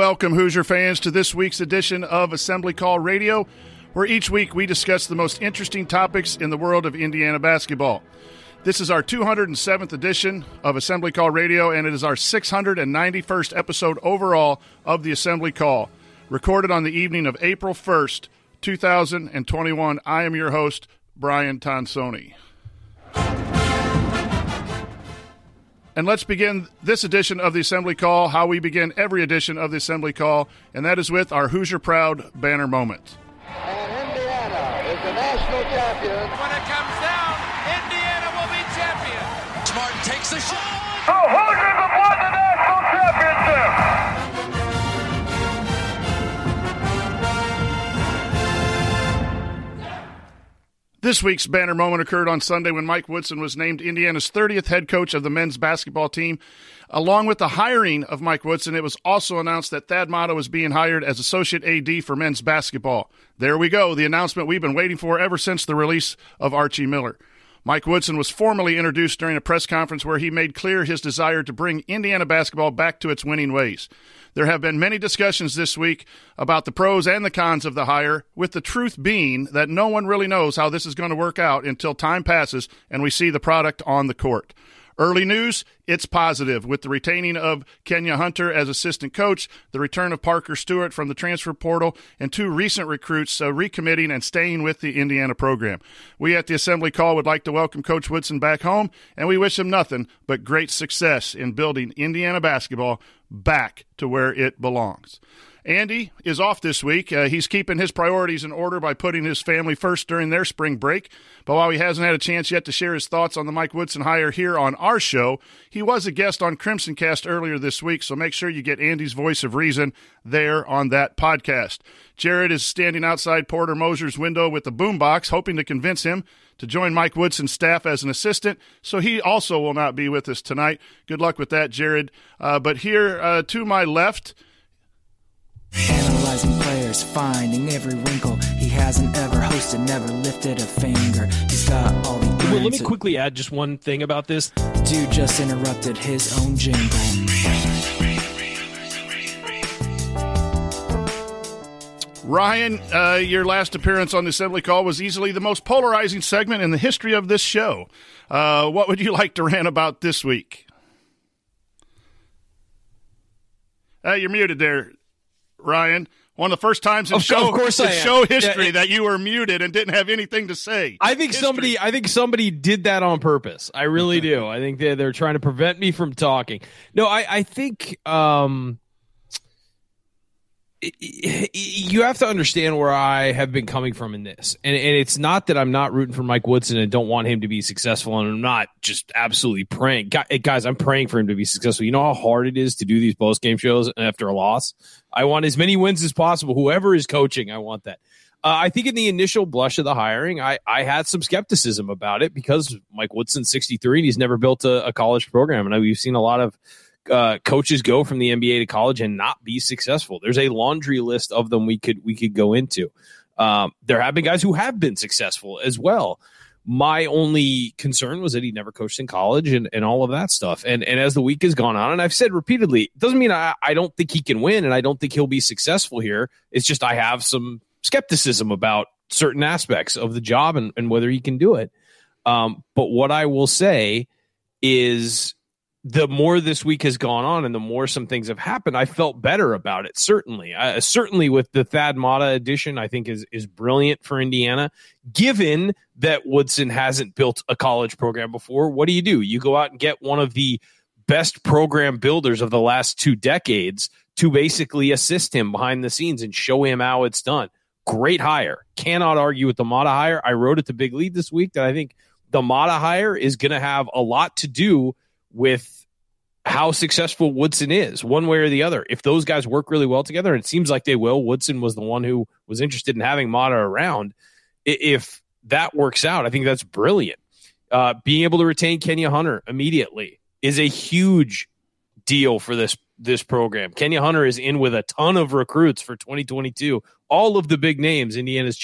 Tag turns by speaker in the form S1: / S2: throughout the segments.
S1: Welcome, Hoosier fans, to this week's edition of Assembly Call Radio, where each week we discuss the most interesting topics in the world of Indiana basketball. This is our 207th edition of Assembly Call Radio, and it is our 691st episode overall of the Assembly Call, recorded on the evening of April 1st, 2021. I am your host, Brian Tonsoni. And let's begin this edition of the Assembly Call, how we begin every edition of the Assembly Call, and that is with our Hoosier Proud banner moment.
S2: And Indiana is the national champion.
S3: When it comes down, Indiana will be champion.
S4: Smart takes the shot.
S2: The Hoosiers have won the national championship.
S1: This week's banner moment occurred on Sunday when Mike Woodson was named Indiana's 30th head coach of the men's basketball team. Along with the hiring of Mike Woodson, it was also announced that Thad Matta was being hired as associate AD for men's basketball. There we go, the announcement we've been waiting for ever since the release of Archie Miller. Mike Woodson was formally introduced during a press conference where he made clear his desire to bring Indiana basketball back to its winning ways. There have been many discussions this week about the pros and the cons of the hire, with the truth being that no one really knows how this is going to work out until time passes and we see the product on the court. Early news, it's positive, with the retaining of Kenya Hunter as assistant coach, the return of Parker Stewart from the transfer portal, and two recent recruits recommitting and staying with the Indiana program. We at the Assembly Call would like to welcome Coach Woodson back home, and we wish him nothing but great success in building Indiana basketball back to where it belongs. Andy is off this week. He's keeping his priorities in order by putting his family first during their spring break. But while he hasn't had a chance yet to share his thoughts on the Mike Woodson hire here on our show, he was a guest on Crimson Cast earlier this week, so make sure you get Andy's voice of reason there on that podcast. Jared is standing outside Porter Moser's window with the boombox, hoping to convince him to join Mike Woodson's staff as an assistant, so he also will not be with us tonight. Good luck with that, Jared. But here to my left,
S5: analyzing players, finding every wrinkle. He hasn't ever hosted, never lifted a finger. He's got all the answers.
S6: Well, let me quickly add just one thing about this.
S5: Dude just interrupted his own jingle.
S1: Ryan, your last appearance on the Assembly Call was easily the most polarizing segment in the history of this show. What would you like to rant about this week? You're muted there, Ryan. One of the first times in show history that you were muted and didn't have anything to say.
S6: I think somebody did that on purpose. I really do. I think they're trying to prevent me from talking. No, I think you have to understand where I have been coming from in this. And it's not that I'm not rooting for Mike Woodson and don't want him to be successful, and I'm not just absolutely praying. Guys, I'm praying for him to be successful. You know how hard it is to do these post-game shows after a loss? I want as many wins as possible. Whoever is coaching, I want that. I think in the initial blush of the hiring, I had some skepticism about it because Mike Woodson's 63 and he's never built a college program. And we've seen a lot of coaches go from the NBA to college and not be successful. There's a laundry list of them we could go into. There have been guys who have been successful as well. My only concern was that he never coached in college and all of that stuff. And as the week has gone on, and I've said repeatedly, it doesn't mean I don't think he can win and I don't think he'll be successful here. It's just I have some skepticism about certain aspects of the job and whether he can do it. But what I will say is, the more this week has gone on and the more some things have happened, I felt better about it. Certainly with the Thad Matta addition, I think is brilliant for Indiana. Given that Woodson hasn't built a college program before, what do? You go out and get one of the best program builders of the last 2 decades to basically assist him behind the scenes and show him how it's done. Great hire. Cannot argue with the Matta hire. I wrote at the Big Lead this week that I think the Matta hire is going to have a lot to do with how successful Woodson is, one way or the other. If those guys work really well together, and it seems like they will, Woodson was the one who was interested in having Matta around. If that works out, I think that's brilliant. Being able to retain Kenya Hunter immediately is a huge deal for this program. Kenya Hunter is in with a ton of recruits for 2022. All of the big names Indiana's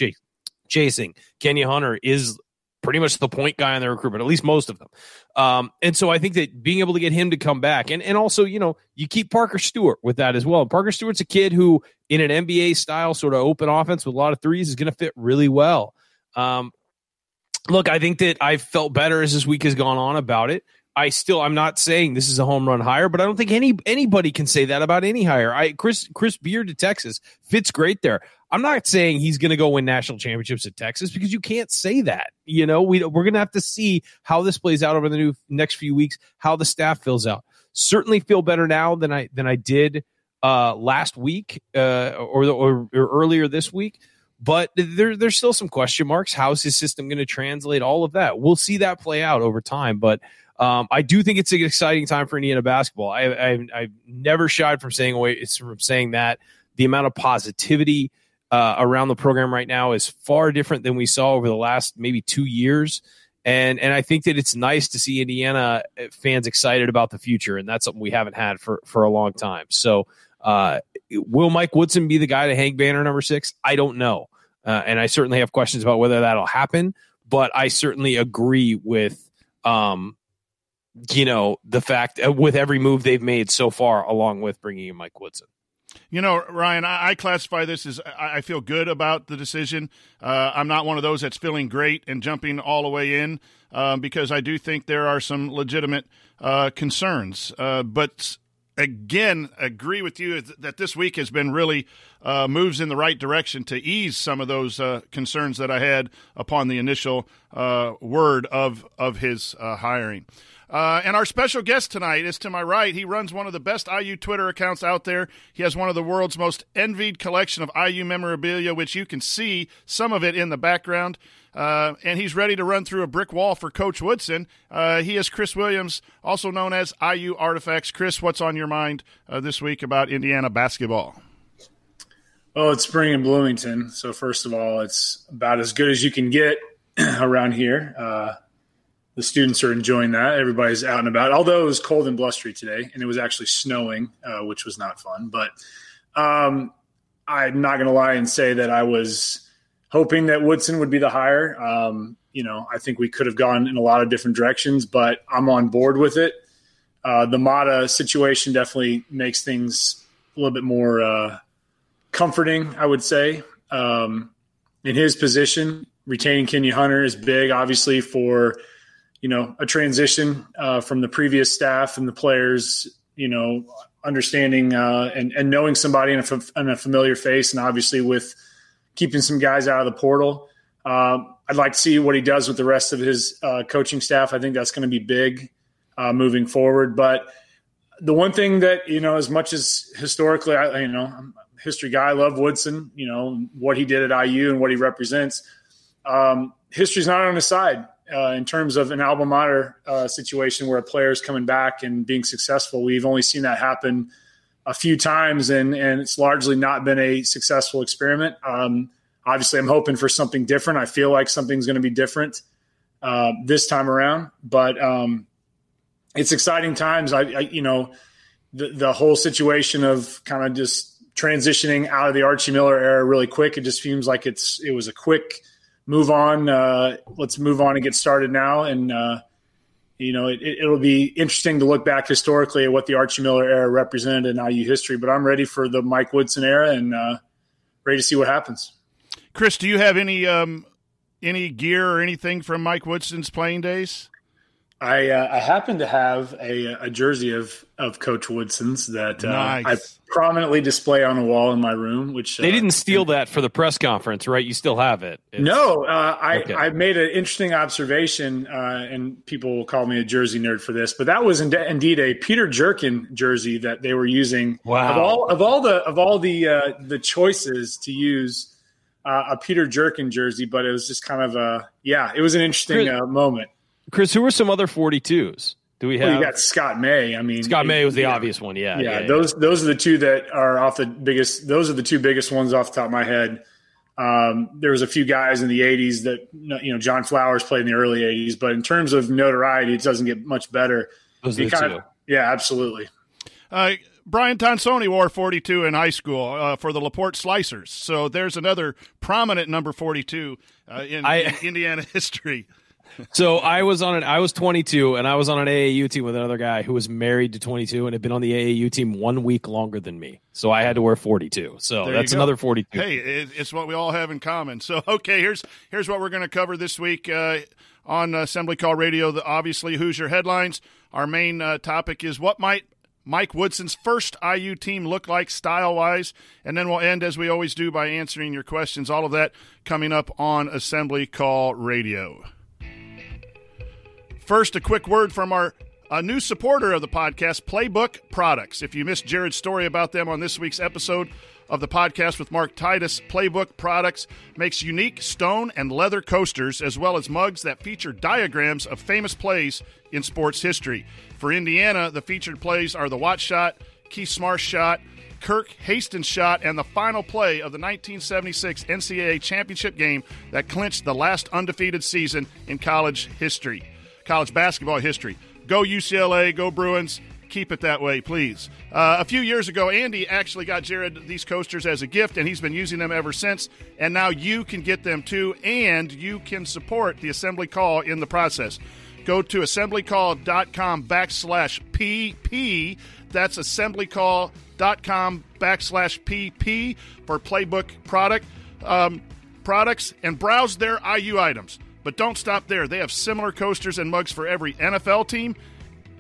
S6: chasing. Kenya Hunter is pretty much the point guy on their recruitment, at least most of them. And so I think that being able to get him to come back, and also, you keep Parker Stewart with that as well. Parker Stewart's a kid who, in an NBA style sort of open offense with a lot of threes, is going to fit really well. Look, I think that I've felt better as this week has gone on about it. I'm not saying this is a home run hire, but I don't think anybody can say that about any hire. Chris Beard to Texas fits great there. I'm not saying he's going to go win national championships at Texas, because you can't say that. We're going to have to see how this plays out over the next few weeks, how the staff fills out. Certainly feel better now than I did last week or earlier this week. But there's still some question marks. How's his system going to translate all of that? We'll see that play out over time. But I do think it's an exciting time for Indiana basketball. I've never shied from saying that. The amount of positivity around the program right now is far different than we saw over the last maybe 2 years. And I think that it's nice to see Indiana fans excited about the future, and that's something we haven't had for a long time. So will Mike Woodson be the guy to hang banner number 6? I don't know. And I certainly have questions about whether that'll happen, but I certainly agree with, the fact with every move they've made so far, along with bringing in Mike Woodson.
S1: Ryan, I classify this as I feel good about the decision. I'm not one of those that's feeling great and jumping all the way in because I do think there are some legitimate concerns. But again, agree with you that this week has been really moves in the right direction to ease some of those concerns that I had upon the initial word of his hiring. And our special guest tonight is to my right. He runs one of the best IU Twitter accounts out there. He has one of the world's most envied collection of IU memorabilia, which you can see some of it in the background. And he's ready to run through a brick wall for Coach Woodson. He is Chris Williams, also known as IU Artifacts. Chris, what's on your mind this week about Indiana basketball?
S4: Well, it's spring in Bloomington. So first of all, it's about as good as you can get around here. The students are enjoying that. Everybody's out and about, although it was cold and blustery today, and it was actually snowing, which was not fun. But I'm not going to lie and say that I was hoping that Woodson would be the hire. I think we could have gone in a lot of different directions, but I'm on board with it. The Mata situation definitely makes things a little bit more comforting, I would say. In his position, retaining Kenya Hunter is big, obviously, for – a transition from the previous staff and the players, understanding and knowing somebody in a familiar face, and obviously with keeping some guys out of the portal. I'd like to see what he does with the rest of his coaching staff. I think that's going to be big moving forward. But the one thing that, as much as historically, I'm a history guy, I love Woodson, what he did at IU and what he represents. History's not on his side. In terms of an alma mater situation where a player is coming back and being successful. We've only seen that happen a few times, and it's largely not been a successful experiment. Obviously, I'm hoping for something different. I feel like something's going to be different this time around, but it's exciting times. The whole situation of kind of just transitioning out of the Archie Miller era really quick. It just seems like it was a quick move on. Let's move on and get started now. And, it'll be interesting to look back historically at what the Archie Miller era represented in IU history. But I'm ready for the Mike Woodson era and ready to see what happens.
S1: Chris, do you have any gear or anything from Mike Woodson's playing days?
S4: I happen to have a jersey of Coach Woodson's that
S1: nice.
S4: I prominently display on a wall in my room. Which
S6: they didn't steal that for the press conference, right? You still have it.
S4: No,
S6: okay.
S4: I made an interesting observation, and people will call me a jersey nerd for this, but that was indeed a Peter Jerkin jersey that they were using.
S6: Wow!
S4: Of all the choices to use a Peter Jerkin jersey, but it was just kind of it was an interesting moment.
S6: Chris, who are some other 42s? Do we have?
S4: Well, you got Scott May.
S6: Scott May was the obvious one. Yeah.
S4: Those are the two that are off the biggest. Those are the two biggest ones off the top of my head. There was a few guys in the 80s that, John Flowers played in the early 80s, but in terms of notoriety, it doesn't get much better.
S6: Those are the two.
S4: Yeah, absolutely.
S1: Brian Tonsoni wore 42 in high school for the LaPorte Slicers. So there's another prominent number 42 in Indiana history.
S6: So I was 22, and I was on an AAU team with another guy who was married to 22 and had been on the AAU team 1 week longer than me. So I had to wear 42. So
S1: There
S6: that's
S1: you go.
S6: another 42.
S1: Hey, it's what we all have in common. So, okay, here's what we're going to cover this week on Assembly Call Radio. Obviously, Hoosier headlines. Our main topic is what might Mike Woodson's first IU team look like style-wise, and then we'll end, as we always do, by answering your questions. All of that coming up on Assembly Call Radio. First, a quick word from our new supporter of the podcast, Playbook Products. If you missed Jared's story about them on this week's episode of the podcast with Mark Titus, Playbook Products makes unique stone and leather coasters as well as mugs that feature diagrams of famous plays in sports history. For Indiana, the featured plays are the Watt shot, Keith Smarsh shot, Kirk Hastings shot, and the final play of the 1976 NCAA championship game that clinched the last undefeated season in college basketball history. Go UCLA, go Bruins. Keep it that way, please. A few years ago, Andy actually got Jared these coasters as a gift, and he's been using them ever since. And now you can get them too, and you can support the Assembly Call in the process. Go to assemblycall.com/PP. That's assemblycall.com/PP for Playbook products and browse their IU items. But don't stop there. They have similar coasters and mugs for every NFL team,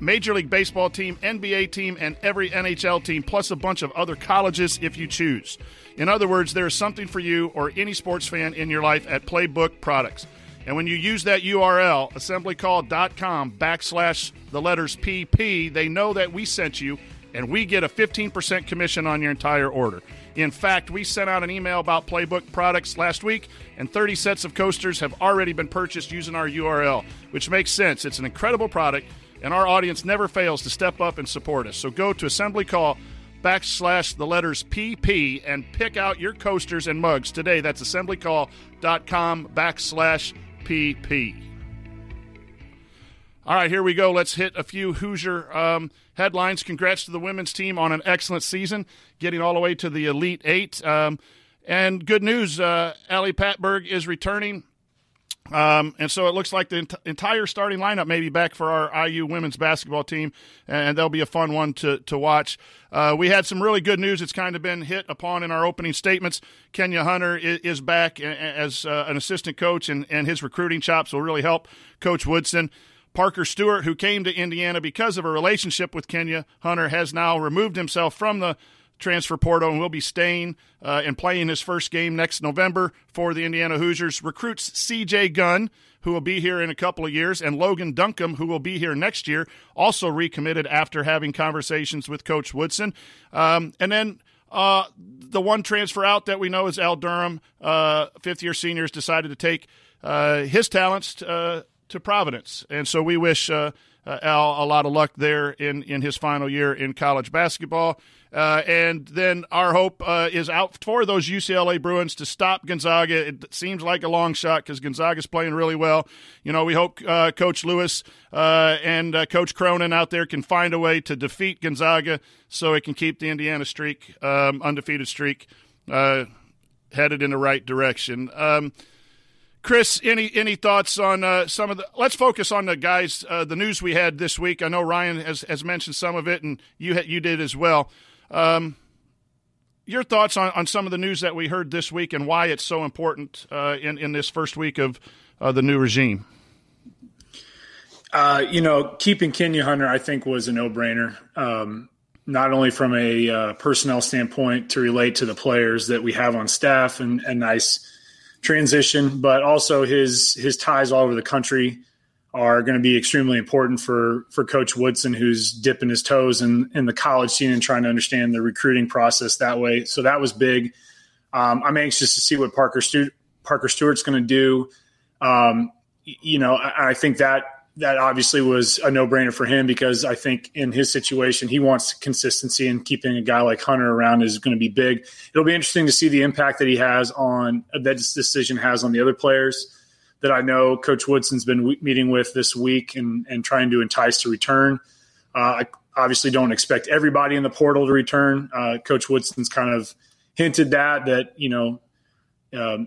S1: Major League Baseball team, NBA team, and every NHL team, plus a bunch of other colleges if you choose. In other words, there is something for you or any sports fan in your life at Playbook Products. And when you use that URL, assemblycall.com/PP, they know that we sent you, and we get a 15% commission on your entire order. In fact, we sent out an email about Playbook Products last week, and 30 sets of coasters have already been purchased using our URL, which makes sense. It's an incredible product, and our audience never fails to step up and support us. So go to assemblycall.com/PP and pick out your coasters and mugs today. That's assemblycall.com/PP. All right, here we go. Let's hit a few Hoosier headlines. Congrats to the women's team on an excellent season, getting all the way to the Elite Eight. And good news, Allie Patberg is returning. And so it looks like the entire starting lineup may be back for our IU women's basketball team, and that'll be a fun one to watch. We had some really good news. It's kind of been hit upon in our opening statements. Kenya Hunter is back as an assistant coach, and his recruiting chops will really help Coach Woodson. Parker Stewart, who came to Indiana because of a relationship with Kenya Hunter, has now removed himself from the transfer portal and will be staying and playing his first game next November for the Indiana Hoosiers. Recruits C.J. Gunn, who will be here in a couple of years, and Logan Duncombe, who will be here next year, also recommitted after having conversations with Coach Woodson. And then the one transfer out that we know is Al Durham, fifth-year seniors, decided to take his talents to Providence. And so we wish Al a lot of luck there in his final year in college basketball. And then our hope is out for those UCLA Bruins to stop Gonzaga. It seems like a long shot because Gonzaga's playing really well. You know, we hope Coach Lewis and Coach Cronin out there can find a way to defeat Gonzaga so it can keep the Indiana streak, undefeated streak, headed in the right direction. Chris, any thoughts on some of the – let's focus on the guys, the news we had this week. I know Ryan has mentioned some of it, and you did as well. Your thoughts on some of the news that we heard this week and why it's so important in this first week of the new regime?
S4: Keeping Kenya Hunter, I think, was a no-brainer, not only from a personnel standpoint to relate to the players that we have on staff and nice – transition, but also his ties all over the country are going to be extremely important for Coach Woodson, who's dipping his toes in the college scene and trying to understand the recruiting process that way. So that was big. I'm anxious to see what Parker Stewart's going to do. I think that obviously was a no-brainer for him because I think in his situation, he wants consistency, and keeping a guy like Hunter around is going to be big. It'll be interesting to see the impact that that this decision has on the other players that I know Coach Woodson's been meeting with this week and trying to entice to return. I obviously don't expect everybody in the portal to return. Coach Woodson's kind of hinted that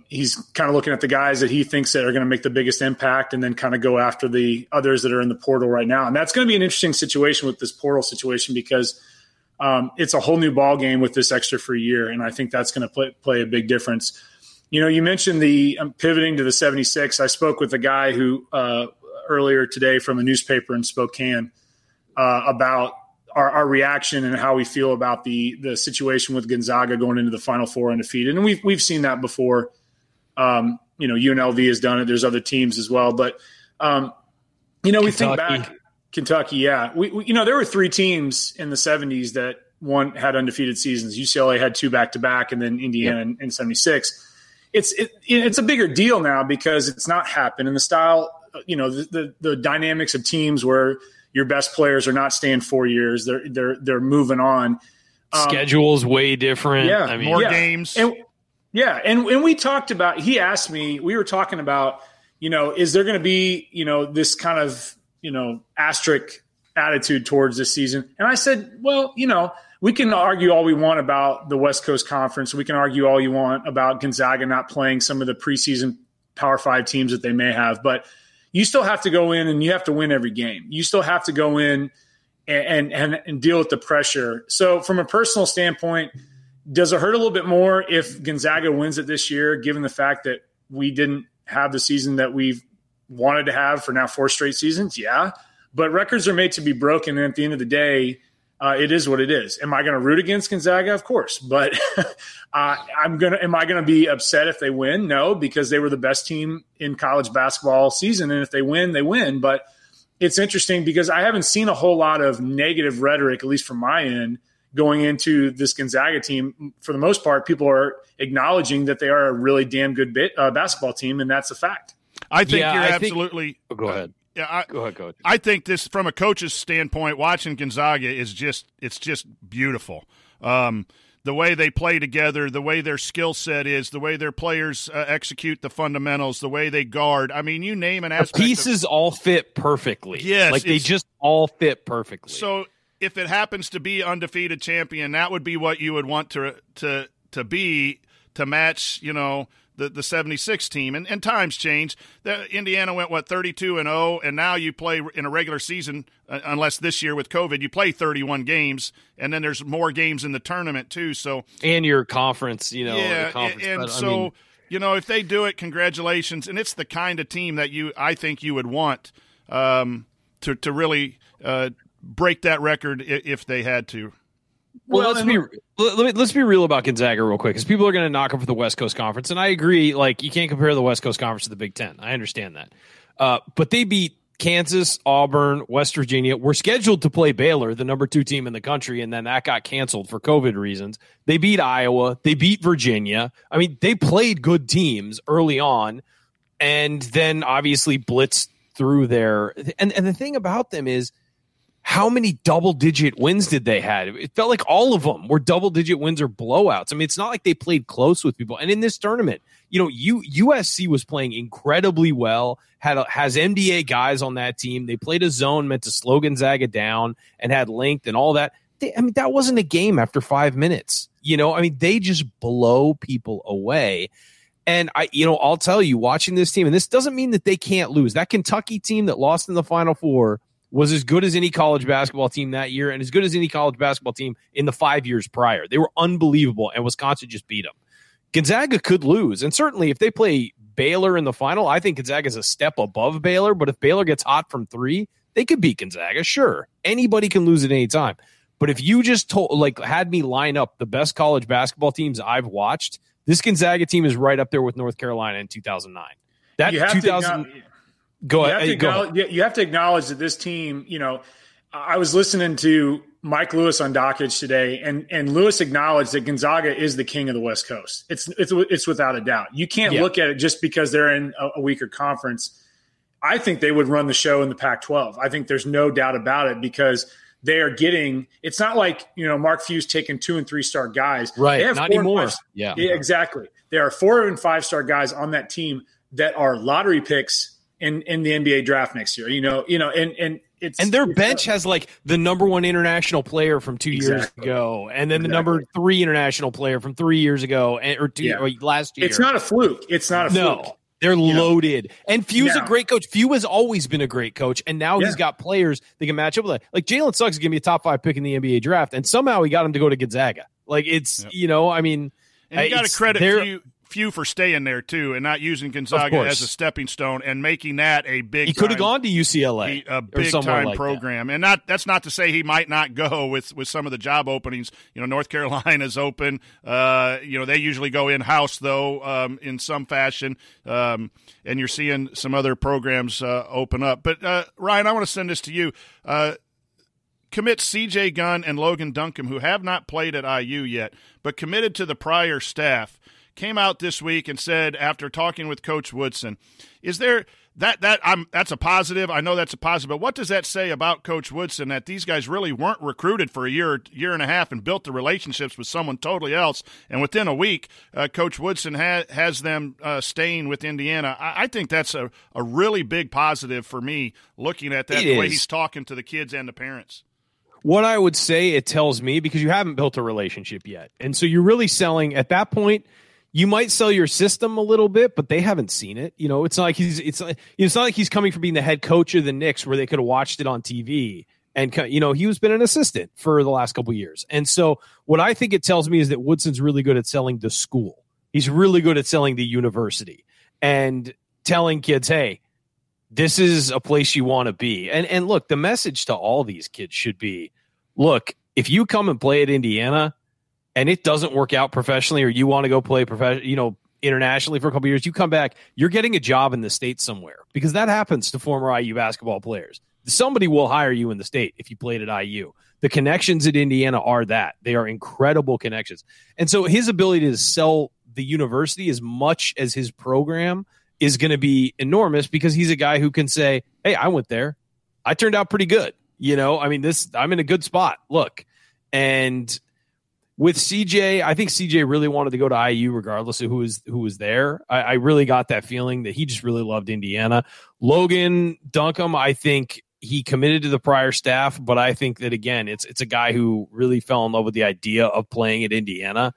S4: He's kind of looking at the guys that he thinks that are going to make the biggest impact and then kind of go after the others that are in the portal right now. And that's going to be an interesting situation with this portal situation because it's a whole new ball game with this extra free year. And I think that's going to play a big difference. You mentioned pivoting to the 76. I spoke with a guy who earlier today from a newspaper in Spokane about our reaction and how we feel about the situation with Gonzaga going into the Final Four undefeated. And we've seen that before. UNLV has done it. There's other teams as well. But, we think back – Kentucky, yeah. We there were 3 teams in the 70s that one had undefeated seasons. UCLA had 2 back-to-back, and then Indiana in 76. It's a bigger deal now because it's not happened. And the style, the dynamics of teams where – your best players are not staying 4 years. They're moving on.
S6: Schedule's way different.
S4: Yeah,
S6: I mean,
S1: more games.
S4: And we talked about. He asked me. We were talking about. Is there going to be this kind of asterisk attitude towards this season? And I said, well, we can argue all we want about the West Coast Conference. We can argue all you want about Gonzaga not playing some of the preseason Power 5 teams that they may have, but you still have to go in and you have to win every game. You still have to go in and deal with the pressure. So from a personal standpoint, does it hurt a little bit more if Gonzaga wins it this year, given the fact that we didn't have the season that we've wanted to have for now 4 straight seasons? Yeah. But records are made to be broken. And at the end of the day, it is what it is. Am I going to root against Gonzaga? Of course. But am I going to be upset if they win? No, because they were the best team in college basketball all season. And if they win, they win. But it's interesting because I haven't seen a whole lot of negative rhetoric, at least from my end, going into this Gonzaga team. For the most part, people are acknowledging that they are a really damn good basketball team, and that's a fact.
S1: I think absolutely –
S6: go ahead.
S1: Yeah,
S6: go ahead, Coach.
S1: I think this, from a coach's standpoint, watching Gonzaga it's just beautiful. The way they play together, the way their skill set is, the way their players execute the fundamentals, the way they guard. I mean, you name an aspect.
S6: The pieces all fit perfectly.
S1: Yes,
S6: they just all fit perfectly.
S1: So if it happens to be undefeated champion, that would be what you would want to be to match, the 76 team, and times change. Indiana went 32-0, and now you play in a regular season, unless this year with COVID, you play 31 games, and then there's more games in the tournament too. So
S6: and your conference,
S1: if they do it, congratulations. And it's the kind of team that I think you would want to really break that record if they had to.
S6: Well, let's be real about Gonzaga real quick, because people are going to knock them for the West Coast Conference, and I agree. Like, you can't compare the West Coast Conference to the Big Ten. I understand that, but they beat Kansas, Auburn, West Virginia. We're scheduled to play Baylor, the number 2 team in the country, and then that got canceled for COVID reasons. They beat Iowa. They beat Virginia. I mean, they played good teams early on, and then obviously blitzed through there. And the thing about them is, how many double-digit wins did they have? It felt like all of them were double-digit wins or blowouts. I mean, it's not like they played close with people. And in this tournament, USC was playing incredibly well, has NBA guys on that team. They played a zone meant to slow Gonzaga down and had length and all that. That wasn't a game after 5 minutes. They just blow people away. And I'll tell you, watching this team, and this doesn't mean that they can't lose. That Kentucky team that lost in the Final Four was as good as any college basketball team that year and as good as any college basketball team in the 5 years prior. They were unbelievable, and Wisconsin just beat them. Gonzaga could lose, and certainly if they play Baylor in the final, I think Gonzaga is a step above Baylor, but if Baylor gets hot from 3, they could beat Gonzaga. Sure, anybody can lose at any time. But if you just had me line up the best college basketball teams I've watched, this Gonzaga team is right up there with North Carolina in 2009. That 2000. Go ahead.
S4: You have to acknowledge that this team, I was listening to Mike Lewis on Dockage today, and Lewis acknowledged that Gonzaga is the king of the West Coast. It's without a doubt. You can't look at it just because they're in a weaker conference. I think they would run the show in the Pac-12. I think there's no doubt about it, because they are getting – it's not like, Mark Few's taking 2- and 3-star guys.
S6: Right,
S4: they have
S6: not anymore.
S4: Yeah, exactly. There are 4- and 5-star guys on that team that are lottery picks in the NBA draft next year, and
S6: And their bench has like the number 1 international player from 2 years ago, and then the number 3 international player from 3 years ago, or last year.
S4: It's not a fluke.
S6: No, they're loaded. And Few's a great coach. Few has always been a great coach, and now he's got players that can match up with it. Like Jalen Suggs is going to be a top 5 pick in the NBA draft, and somehow he got him to go to Gonzaga. Like it's I mean,
S1: and you got to credit Few for staying there too, and not using Gonzaga as a stepping stone and making that a big.
S6: He could have gone to UCLA,
S1: a big time like program, and that's not to say he might not go with some of the job openings. North Carolina's open. They usually go in house though, in some fashion, and you're seeing some other programs open up. But Ryan, I want to send this to you. Commit C.J. Gunn and Logan Duncombe, who have not played at IU yet, but committed to the prior staff, came out this week and said, after talking with Coach Woodson, is there that's a positive? I know that's a positive, but what does that say about Coach Woodson that these guys really weren't recruited for a year and a half and built the relationships with someone totally else, and within a week, Coach Woodson has them staying with Indiana? I think that's a really big positive for me, looking at that, the way he's talking to the kids and the parents.
S6: What I would say it tells me, because you haven't built a relationship yet, and so you're really selling at that point. You might sell your system a little bit, but they haven't seen it. It's not like it's not like he's coming from being the head coach of the Knicks, where they could have watched it on TV. And he was been an assistant for the last couple of years. And so what I think it tells me is that Woodson's really good at selling the school. He's really good at selling the university and telling kids, hey, this is a place you want to be. And look, the message to all these kids should be, look, if you come and play at Indiana and it doesn't work out professionally, or you want to go play internationally for a couple of years, you come back, you're getting a job in the state somewhere, because that happens to former IU basketball players. Somebody will hire you in the state if you played at IU. The connections at Indiana are that. They are incredible connections. And so his ability to sell the university as much as his program is going to be enormous, because he's a guy who can say, hey, I went there. I turned out pretty good. I'm in a good spot. Look. And with CJ, I think CJ really wanted to go to IU regardless of who was there. I really got that feeling that he just really loved Indiana. Logan Duncombe, I think he committed to the prior staff, but I think that, again, it's a guy who really fell in love with the idea of playing at Indiana.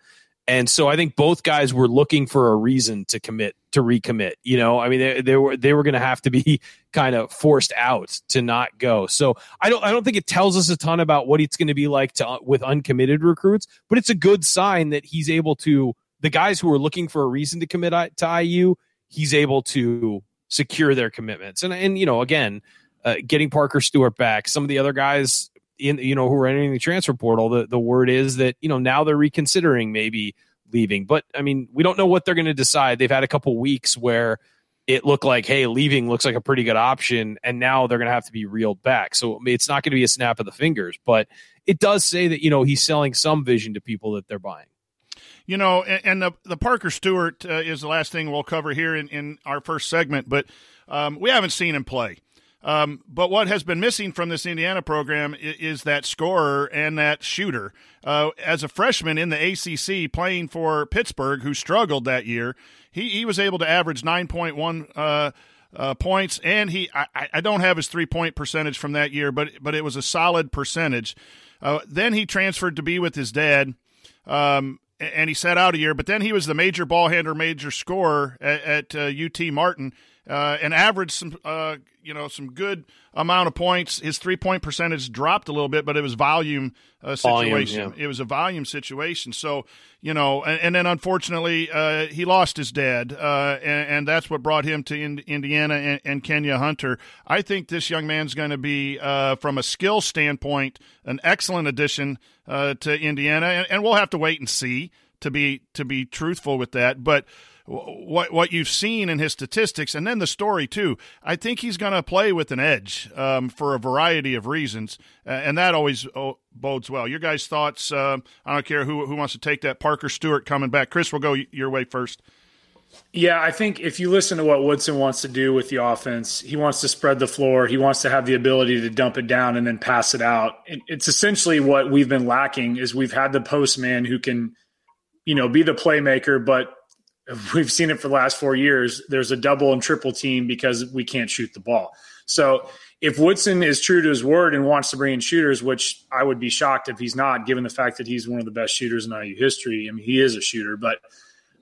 S6: And so I think both guys were looking for a reason to recommit. They were going to have to be kind of forced out to not go. So I don't think it tells us a ton about what it's going to be like with uncommitted recruits, but it's a good sign that he's able to, the guys who are looking for a reason to commit to IU, he's able to secure their commitments. And again, getting Parker Stewart back, some of the other guys who are entering the transfer portal, the word is that, now they're reconsidering maybe leaving. But I mean, we don't know what they're going to decide. They've had a couple weeks where it looked like, hey, leaving looks like a pretty good option, and now they're going to have to be reeled back. So it's not going to be a snap of the fingers, but it does say that, he's selling some vision to people that they're buying.
S1: And the Parker Stewart is the last thing we'll cover here in our first segment, but we haven't seen him play. But what has been missing from this Indiana program is that scorer and that shooter. As a freshman in the ACC playing for Pittsburgh, who struggled that year, he was able to average 9.1 points, and I don't have his 3-point percentage from that year, but it was a solid percentage. Then he transferred to be with his dad, and he sat out a year, but then he was the major ball handler, major scorer at UT Martin, and averaged some good amount of points. His 3-point percentage dropped a little bit, but it was volume situation. It was a volume situation. So, and then unfortunately, he lost his dad, and that's what brought him to Indiana and Kenya Hunter. I think this young man's going to be, from a skill standpoint, an excellent addition to Indiana, and we'll have to wait and see to be truthful with that. But what you've seen in his statistics, and then the story too, I think he's going to play with an edge for a variety of reasons, and that always bodes well. Your guys' thoughts? I don't care who wants to take that. Parker Stewart coming back. Chris, we'll go your way first.
S4: Yeah, I think if you listen to what Woodson wants to do with the offense, he wants to spread the floor. He wants to have the ability to dump it down and then pass it out. It's essentially what we've been lacking is we've had the post man who can, be the playmaker, but we've seen it for the last 4 years. There's a double and triple team because we can't shoot the ball. So if Woodson is true to his word and wants to bring in shooters, which I would be shocked if he's not, given the fact that he's one of the best shooters in IU history. I mean, he is a shooter, but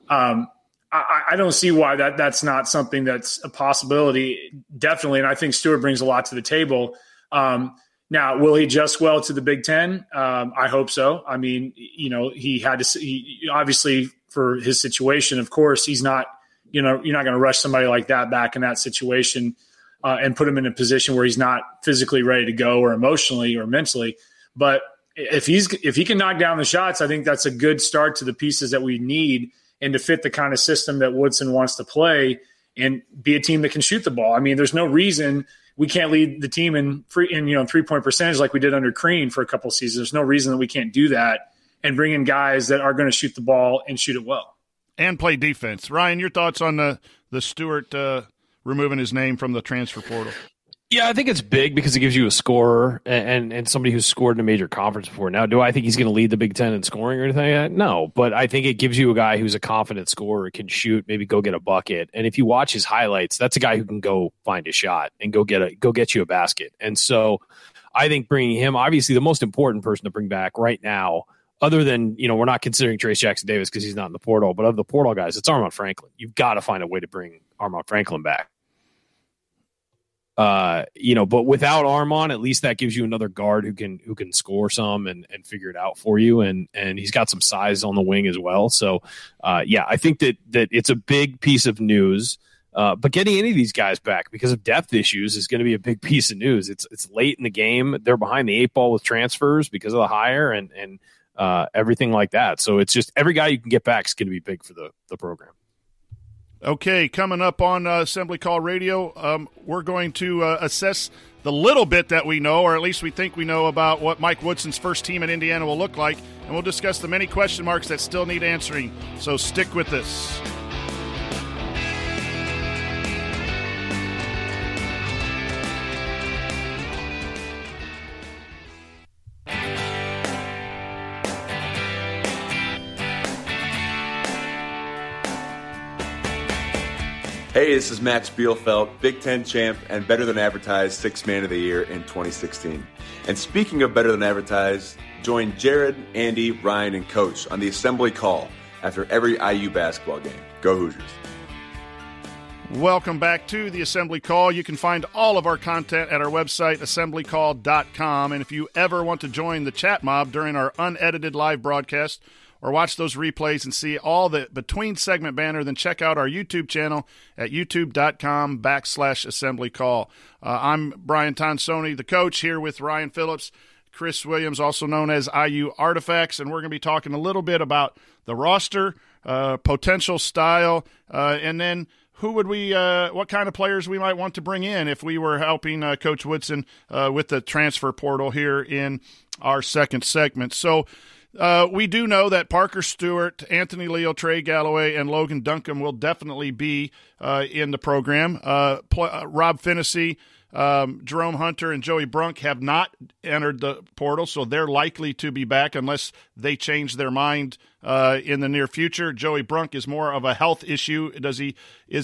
S4: I don't see why that's not something that's a possibility. Definitely. And I think Stewart brings a lot to the table. Now, will he adjust well to the Big Ten? I hope so. I mean, he had to obviously for his situation, of course, he's not, you're not going to rush somebody like that back in that situation and put him in a position where he's not physically ready to go or emotionally or mentally. But if he can knock down the shots, I think that's a good start to the pieces that we need and to fit the kind of system that Woodson wants to play and be a team that can shoot the ball. I mean, there's no reason we can't lead the team in 3-point percentage like we did under Crean for a couple of seasons. There's no reason that we can't do that and bring in guys that are going to shoot the ball and shoot it well.
S1: And play defense. Ryan, your thoughts on the Stewart removing his name from the transfer portal?
S6: Yeah, I think it's big because it gives you a scorer and somebody who's scored in a major conference before. Now, do I think he's going to lead the Big Ten in scoring or anything like that? No, but I think it gives you a guy who's a confident scorer, can shoot, maybe go get a bucket. And if you watch his highlights, that's a guy who can go find a shot and go get you a basket. And so I think bringing him, obviously the most important person to bring back right now, other than, we're not considering Trace Jackson-Davis because he's not in the portal, but of the portal guys, it's Armand Franklin. You've got to find a way to bring Armand Franklin back. But without Armand, at least that gives you another guard who can score some and figure it out for you. And he's got some size on the wing as well. So, I think that it's a big piece of news. But getting any of these guys back because of depth issues is going to be a big piece of news. It's late in the game. They're behind the 8 ball with transfers because of the hire and everything like that. So it's just every guy you can get back is going to be big for the program.
S1: Okay, coming up on Assembly Call Radio, we're going to assess the little bit that we know, or at least we think we know, about what Mike Woodson's first team in Indiana will look like, and we'll discuss the many question marks that still need answering. So stick with us.
S7: Hey, this is Matt Spielfeld, Big Ten champ and better than advertised Sixth Man of the Year in 2016. And speaking of better than advertised, join Jared, Andy, Ryan, and Coach on the Assembly Call after every IU basketball game. Go Hoosiers.
S1: Welcome back to the Assembly Call. You can find all of our content at our website, assemblycall.com. And if you ever want to join the chat mob during our unedited live broadcast, or watch those replays and see all the between-segment banner, then check out our YouTube channel at youtube.com/assemblycall. I'm Brian Tonsoni, the coach, here with Ryan Phillips, Chris Williams, also known as IU Artifacts, and we're going to be talking a little bit about the roster, potential style, and then what kind of players we might want to bring in if we were helping Coach Woodson with the transfer portal here in our second segment. So, we do know that Parker Stewart, Anthony Leal, Trey Galloway, and Logan Duncombe will definitely be in the program. Rob Finnessy, Jerome Hunter, and Joey Brunk have not entered the portal, so they're likely to be back unless they change their mind in the near future. Joey Brunk is more of a health issue. Is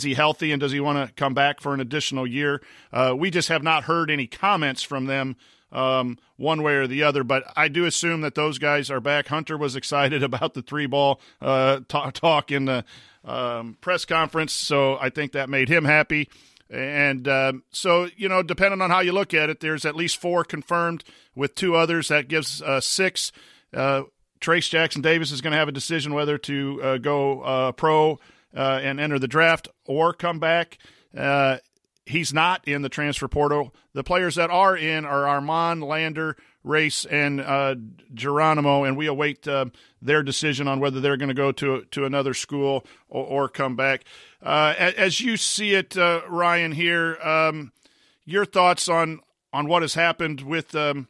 S1: he healthy, and does he want to come back for an additional year? We just have not heard any comments from them one way or the other, but I do assume that those guys are back. Hunter was excited about the 3-ball talk in the press conference, so I think that made him happy. And so, depending on how you look at it, there's at least 4 confirmed with 2 others. That gives 6. Trace Jackson-Davis is going to have a decision whether to go pro and enter the draft or come back. He's not in the transfer portal. The players that are in are Armand, Lander, Race, and Geronimo, and we await their decision on whether they're going to go to another school or come back. As you see it, Ryan, here, your thoughts on what has happened with the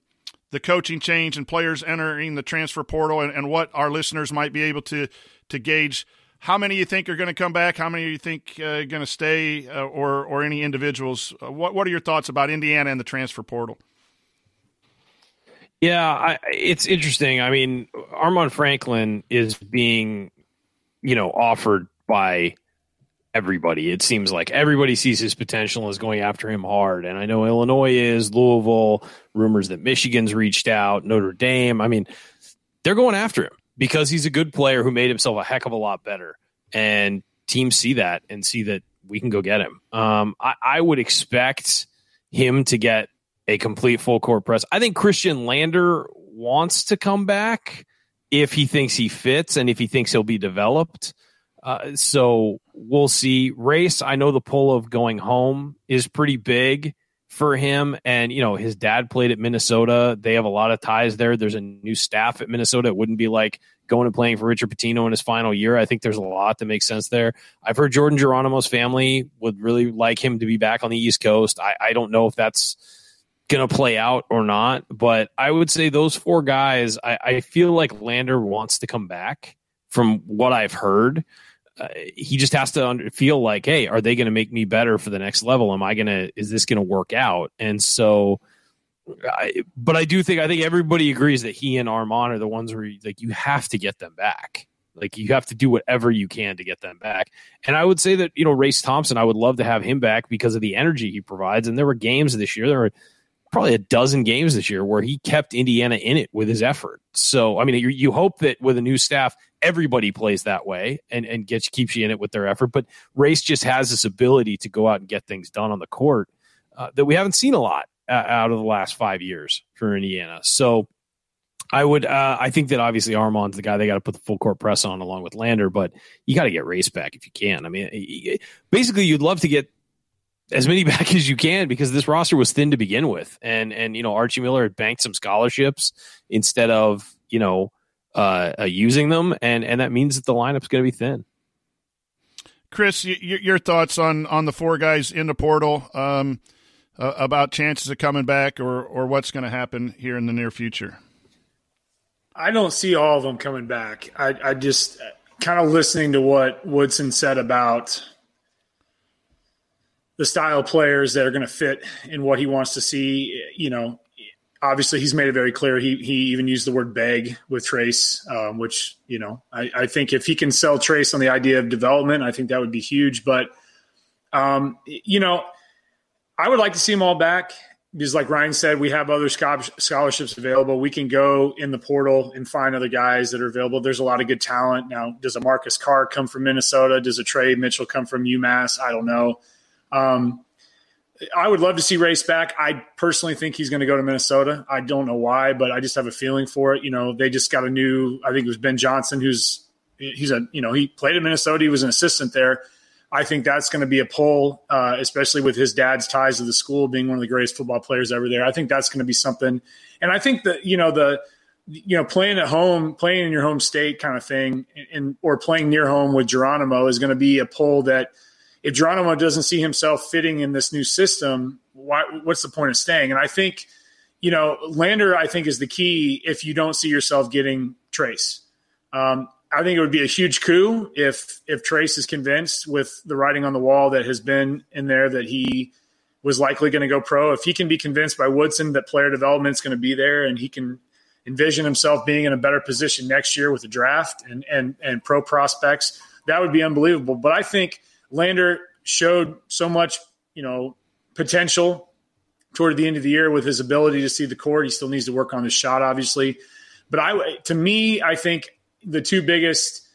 S1: coaching change and players entering the transfer portal, and what our listeners might be able to gauge. How many you think are going to come back? How many you think are going to stay, or any individuals? What are your thoughts about Indiana and the transfer portal?
S6: Yeah, it's interesting. I mean, Armand Franklin is being, offered by everybody. It seems like everybody sees his potential and is going after him hard. And I know Illinois is, Louisville, rumors that Michigan's reached out, Notre Dame. I mean, they're going after him because he's a good player who made himself a heck of a lot better. And teams see that and see that we can go get him. I would expect him to get a complete full court press. I think Christian Lander wants to come back if he thinks he fits and if he thinks he'll be developed. So we'll see. Race, I know the pull of going home is pretty big for him. And, you know, his dad played at Minnesota. They have a lot of ties there. There's a new staff at Minnesota. It wouldn't be like going and playing for Richard Pitino in his final year. I think there's a lot that makes sense there. I've heard Jordan Geronimo's family would really like him to be back on the East Coast. I don't know if that's going to play out or not, but I would say those four guys, I feel like Lander wants to come back from what I've heard. He just has to feel like, hey, are they going to make me better for the next level? Is this going to work out? And so, but I think everybody agrees that he and Armand are the ones where you have to get them back. Like you have to do whatever you can to get them back. And I would say that, you know, Race Thompson, I would love to have him back because of the energy he provides. And there were games this year, there were probably a dozen games this year where he kept Indiana in it with his effort. So, I mean, you hope that with a new staff, everybody plays that way and keeps you in it with their effort. But Race just has this ability to go out and get things done on the court that we haven't seen a lot out of the last 5 years for Indiana. So I think that obviously Armand's the guy they got to put the full court press on along with Lander, but you got to get Race back if you can. I mean, basically you'd love to get as many back as you can because this roster was thin to begin with. And you know, Archie Miller had banked some scholarships instead of, you know, using them. And that means that the lineup's going to be thin.
S1: Chris, your thoughts on the four guys in the portal, about chances of coming back or what's going to happen here in the near future?
S4: I don't see all of them coming back. I just kind of listening to what Woodson said about the style of players that are going to fit in what he wants to see. You know, obviously he's made it very clear. He even used the word beg with Trace, which, you know, I think if he can sell Trace on the idea of development, I think that would be huge. But, you know, I would like to see them all back because like Ryan said, we have other scholarships available. We can go in the portal and find other guys that are available. There's a lot of good talent. Now, does a Marcus Carr come from Minnesota? Does a Trey Mitchell come from UMass? I don't know. I would love to see Race back. I personally think he's going to go to Minnesota. I don't know why, but I just have a feeling for it. You know, they just got a new, I think it was Ben Johnson, he played in Minnesota. He was an assistant there. I think that's going to be a pull, especially with his dad's ties to the school, being one of the greatest football players ever there. I think that's going to be something. And I think that, playing at home, playing in your home state kind of thing, or playing near home with Geronimo is going to be a pull that, if Geronimo doesn't see himself fitting in this new system, what's the point of staying? And I think, you know, Lander, I think, is the key if you don't see yourself getting Trace. I think it would be a huge coup if Trace is convinced with the writing on the wall that has been in there that he was likely going to go pro. If he can be convinced by Woodson that player development is going to be there and he can envision himself being in a better position next year with the draft and pro prospects, that would be unbelievable. But I think Lander showed so much, you know, potential toward the end of the year with his ability to see the court. He still needs to work on his shot, obviously. But I think the two biggest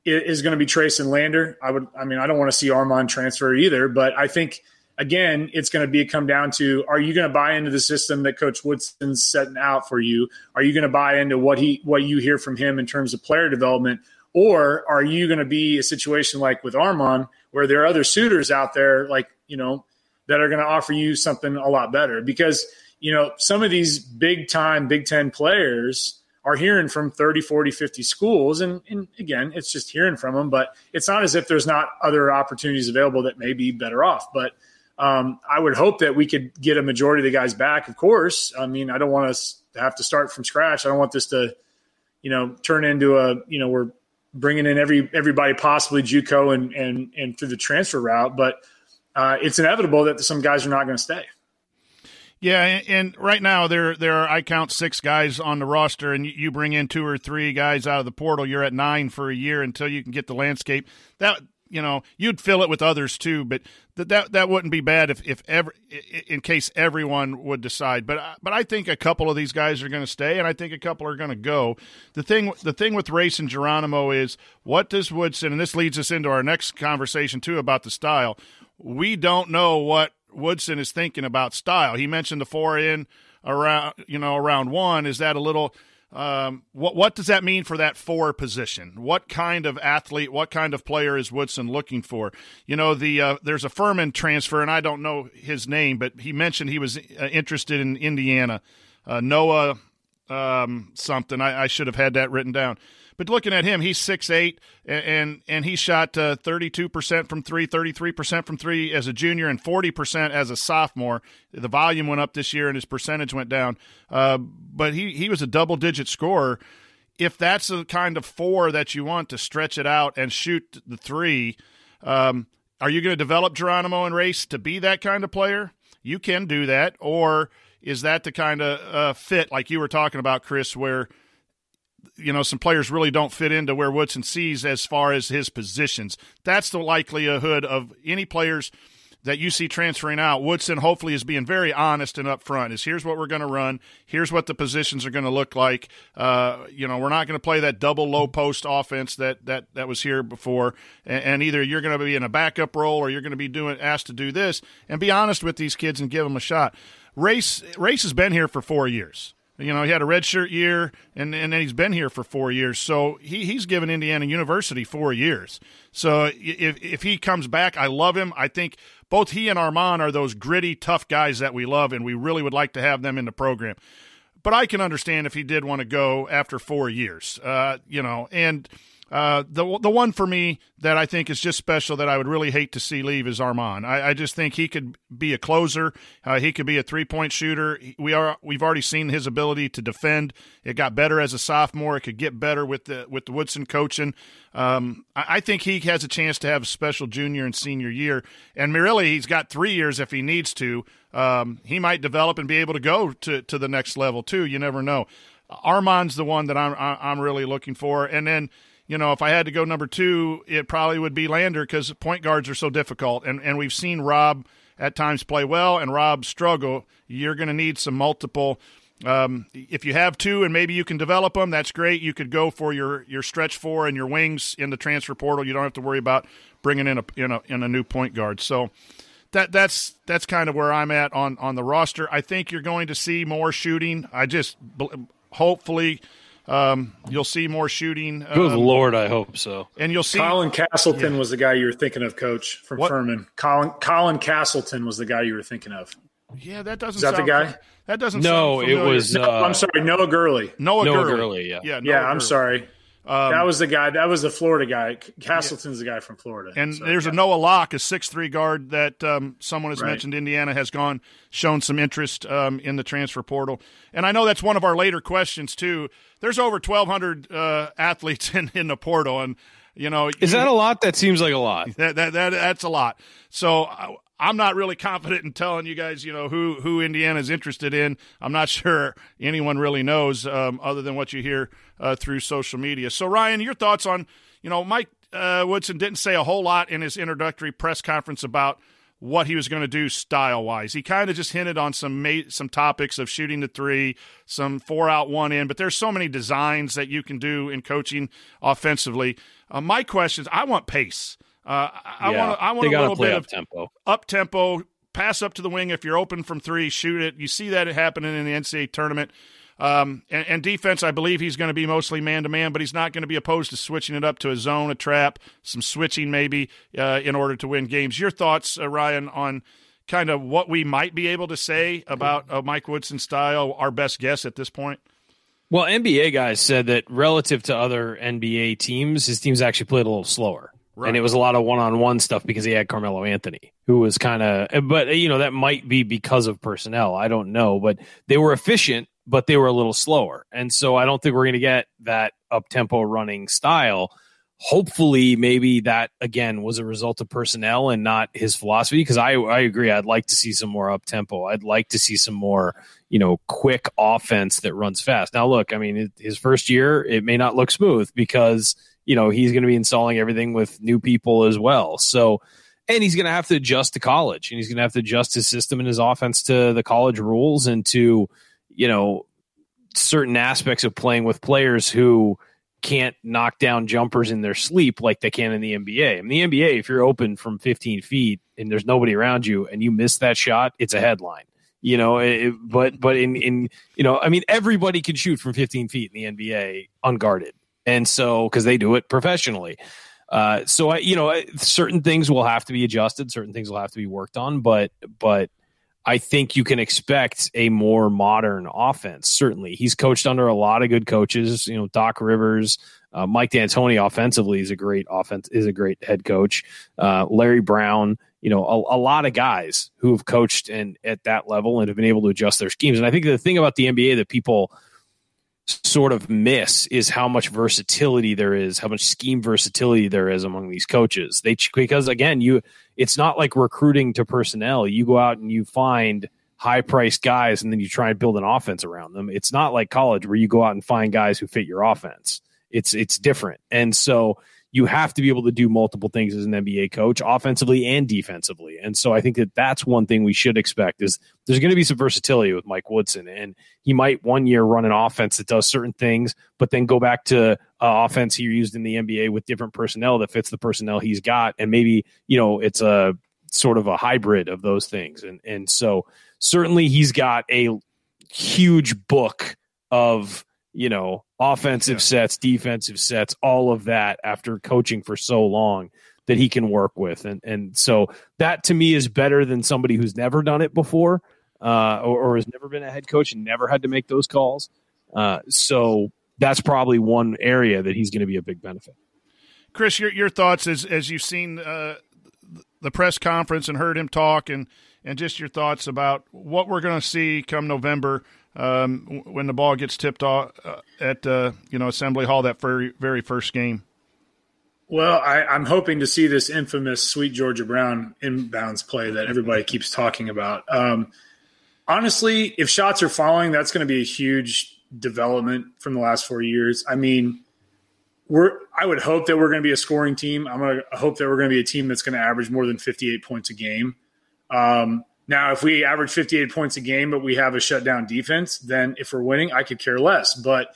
S4: is going to be Trace and Lander. I don't want to see Armand transfer either, but I think, again, it's going to come down to, are you going to buy into the system that Coach Woodson's setting out for you? Are you going to buy into what you hear from him in terms of player development? Or are you going to be a situation like with Armand where there are other suitors out there, like, you know, that are going to offer you something a lot better? Because, you know, some of these big-time Big Ten players are hearing from 30, 40, 50 schools. And again, it's just hearing from them. But it's not as if there's not other opportunities available that may be better off. But I would hope that we could get a majority of the guys back, of course. I mean, I don't want us to have to start from scratch. I don't want this to, you know, turn into we're bringing in everybody possibly JUCO and through the transfer route, but it's inevitable that some guys are not going to stay.
S1: Yeah, and right now there are, I count 6 guys on the roster, and you bring in 2 or 3 guys out of the portal, you're at 9 for a year until you can get the landscape. That you'd fill it with others too, but that wouldn't be bad if ever, in case everyone would decide. But I think a couple of these guys are going to stay, and I think a couple are going to go. The thing with Race and Geronimo is, what does Woodson, and this leads us into our next conversation too about the style. We don't know what Woodson is thinking about style. He mentioned the 4 in around one. Is that a little? What does that mean for that 4 position? What kind of athlete, what kind of player is Woodson looking for? There's a Furman transfer, and I don't know his name, but he mentioned he was interested in Indiana. Noah something. I should have had that written down. But looking at him, he's 6'8", and he shot 32% from 3, 33% from 3 as a junior, and 40% as a sophomore. The volume went up this year, and his percentage went down. But he was a double-digit scorer. If that's the kind of 4 that you want to stretch it out and shoot the 3, are you going to develop Geronimo and Race to be that kind of player? You can do that. Or is that the kind of fit, like you were talking about, Chris, where – some players really don't fit into where Woodson sees as far as his positions? That's the likelihood of any players that you see transferring out. Woodson hopefully is being very honest and upfront. Here's what we're going to run. Here's what the positions are going to look like. We're not going to play that double low post offense that was here before. And either you're going to be in a backup role or you're going to be asked to do this. And be honest with these kids and give them a shot. Race has been here for 4 years. He had a redshirt year, and then he's been here for 4 years. So he's given Indiana University 4 years. So if he comes back, I love him. I think both he and Armand are those gritty, tough guys that we love, and we really would like to have them in the program. But I can understand if he did want to go after 4 years, and the one for me that I think is just special that I would really hate to see leave is Armand. I just think he could be a closer. He could be a 3-point shooter. We've already seen his ability to defend. It got better as a sophomore. It could get better with the Woodson coaching. I think he has a chance to have a special junior and senior year. And really, he's got 3 years if he needs to. He might develop and be able to go to the next level too. You never know. Armand's the one that I'm really looking for. And then, if I had to go number 2, it probably would be Lander, because point guards are so difficult. And we've seen Rob at times play well and Rob struggle. You're going to need some multiple. If you have 2 and maybe you can develop them, that's great. You could go for your stretch 4 and your wings in the transfer portal. You don't have to worry about bringing in a new point guard. So that's kind of where I'm at on the roster. I think you're going to see more shooting. Hopefully – you'll see more shooting.
S6: Good Lord, I hope so.
S1: And you'll see
S4: Colin Castleton was the guy you were thinking of, Coach, from Furman. Colin Castleton was the guy you were thinking of.
S1: Yeah, that doesn't.
S4: Is that
S1: sound
S4: the guy?
S1: That doesn't.
S6: No,
S1: sound familiar.
S6: it was.
S4: I'm sorry, Noah Gurley.
S1: Noah
S6: Gurley. Yeah.
S4: I'm sorry. That was the guy. That was the Florida guy. Castleton's the guy from Florida.
S1: And there's a Noah Locke, a 6'3" guard that someone has mentioned. Indiana has shown some interest in the transfer portal. And I know that's one of our later questions too. There's over 1,200 athletes in the portal, and is
S6: that a lot? That seems like a lot.
S1: That's a lot. So I'm not really confident in telling you guys, who Indiana's interested in. I'm not sure anyone really knows other than what you hear through social media. So, Ryan, your thoughts on, Mike Woodson didn't say a whole lot in his introductory press conference about what he was going to do style-wise. He kind of just hinted on some topics of shooting the 3, some 4-out, 1-in, but there's so many designs that you can do in coaching offensively. My questions, I want pace. I want a little bit of up-tempo, pass up to the wing. If you're open from 3, shoot it. You see that happening in the NCAA tournament. And defense, I believe he's going to be mostly man-to-man, but he's not going to be opposed to switching it up to a zone, a trap, some switching maybe in order to win games. Your thoughts, Ryan, on kind of what we might be able to say about Mike Woodson's style, our best guess at this point?
S6: Well, NBA guys said that relative to other NBA teams, his teams actually played a little slower. Right. And it was a lot of one-on-one stuff because he had Carmelo Anthony, who was kind of – but, that might be because of personnel. I don't know. But they were efficient, but they were a little slower. And so I don't think we're going to get that up-tempo running style. Hopefully, maybe that, again, was a result of personnel and not his philosophy, because I agree. I'd like to see some more up-tempo. I'd like to see some more, quick offense that runs fast. Now, look, his first year, it may not look smooth because he's going to be installing everything with new people as well. So, and he's going to have to adjust to college, and he's going to have to adjust his system and his offense to the college rules and to, certain aspects of playing with players who can't knock down jumpers in their sleep like they can in the NBA. In the NBA, if you're open from 15 feet and there's nobody around you and you miss that shot, it's a headline. But everybody can shoot from 15 feet in the NBA unguarded. And so, because they do it professionally. Certain things will have to be adjusted. Certain things will have to be worked on, but I think you can expect a more modern offense. Certainly, he's coached under a lot of good coaches. Doc Rivers, Mike D'Antoni offensively is a great head coach. Larry Brown, a lot of guys who have coached and at that level and have been able to adjust their schemes. And I think the thing about the NBA that people sort of miss is how much versatility there is, how much scheme versatility there is among these coaches. Because again, it's not like recruiting to personnel. You go out and you find high-priced guys and then you try and build an offense around them. It's not like college where you go out and find guys who fit your offense. It's different. And so you have to be able to do multiple things as an NBA coach, offensively and defensively. And so I think that's one thing we should expect is there's going to be some versatility with Mike Woodson. And he might one year run an offense that does certain things, but then go back to offense he used in the NBA with different personnel that fits the personnel he's got. And maybe, it's a sort of a hybrid of those things. And so certainly he's got a huge book of, offensive sets, defensive sets, all of that after coaching for so long that he can work with. And so that to me is better than somebody who's never done it before or has never been a head coach and never had to make those calls. So that's probably one area that he's going to be a big benefit.
S1: Chris, your thoughts as you've seen the press conference and heard him talk and just your thoughts about what we're going to see come November when the ball gets tipped off at Assembly Hall, that very first game.
S4: Well, I'm hoping to see this infamous Sweet Georgia Brown inbounds play that everybody keeps talking about. Honestly, if shots are falling, that's going to be a huge development from the last 4 years. I mean, I would hope that we're going to be a scoring team. I'm going to hope that we're going to be a team that's going to average more than 58 points a game. Now, if we average 58 points a game, but we have a shutdown defense, then if we're winning, I could care less. But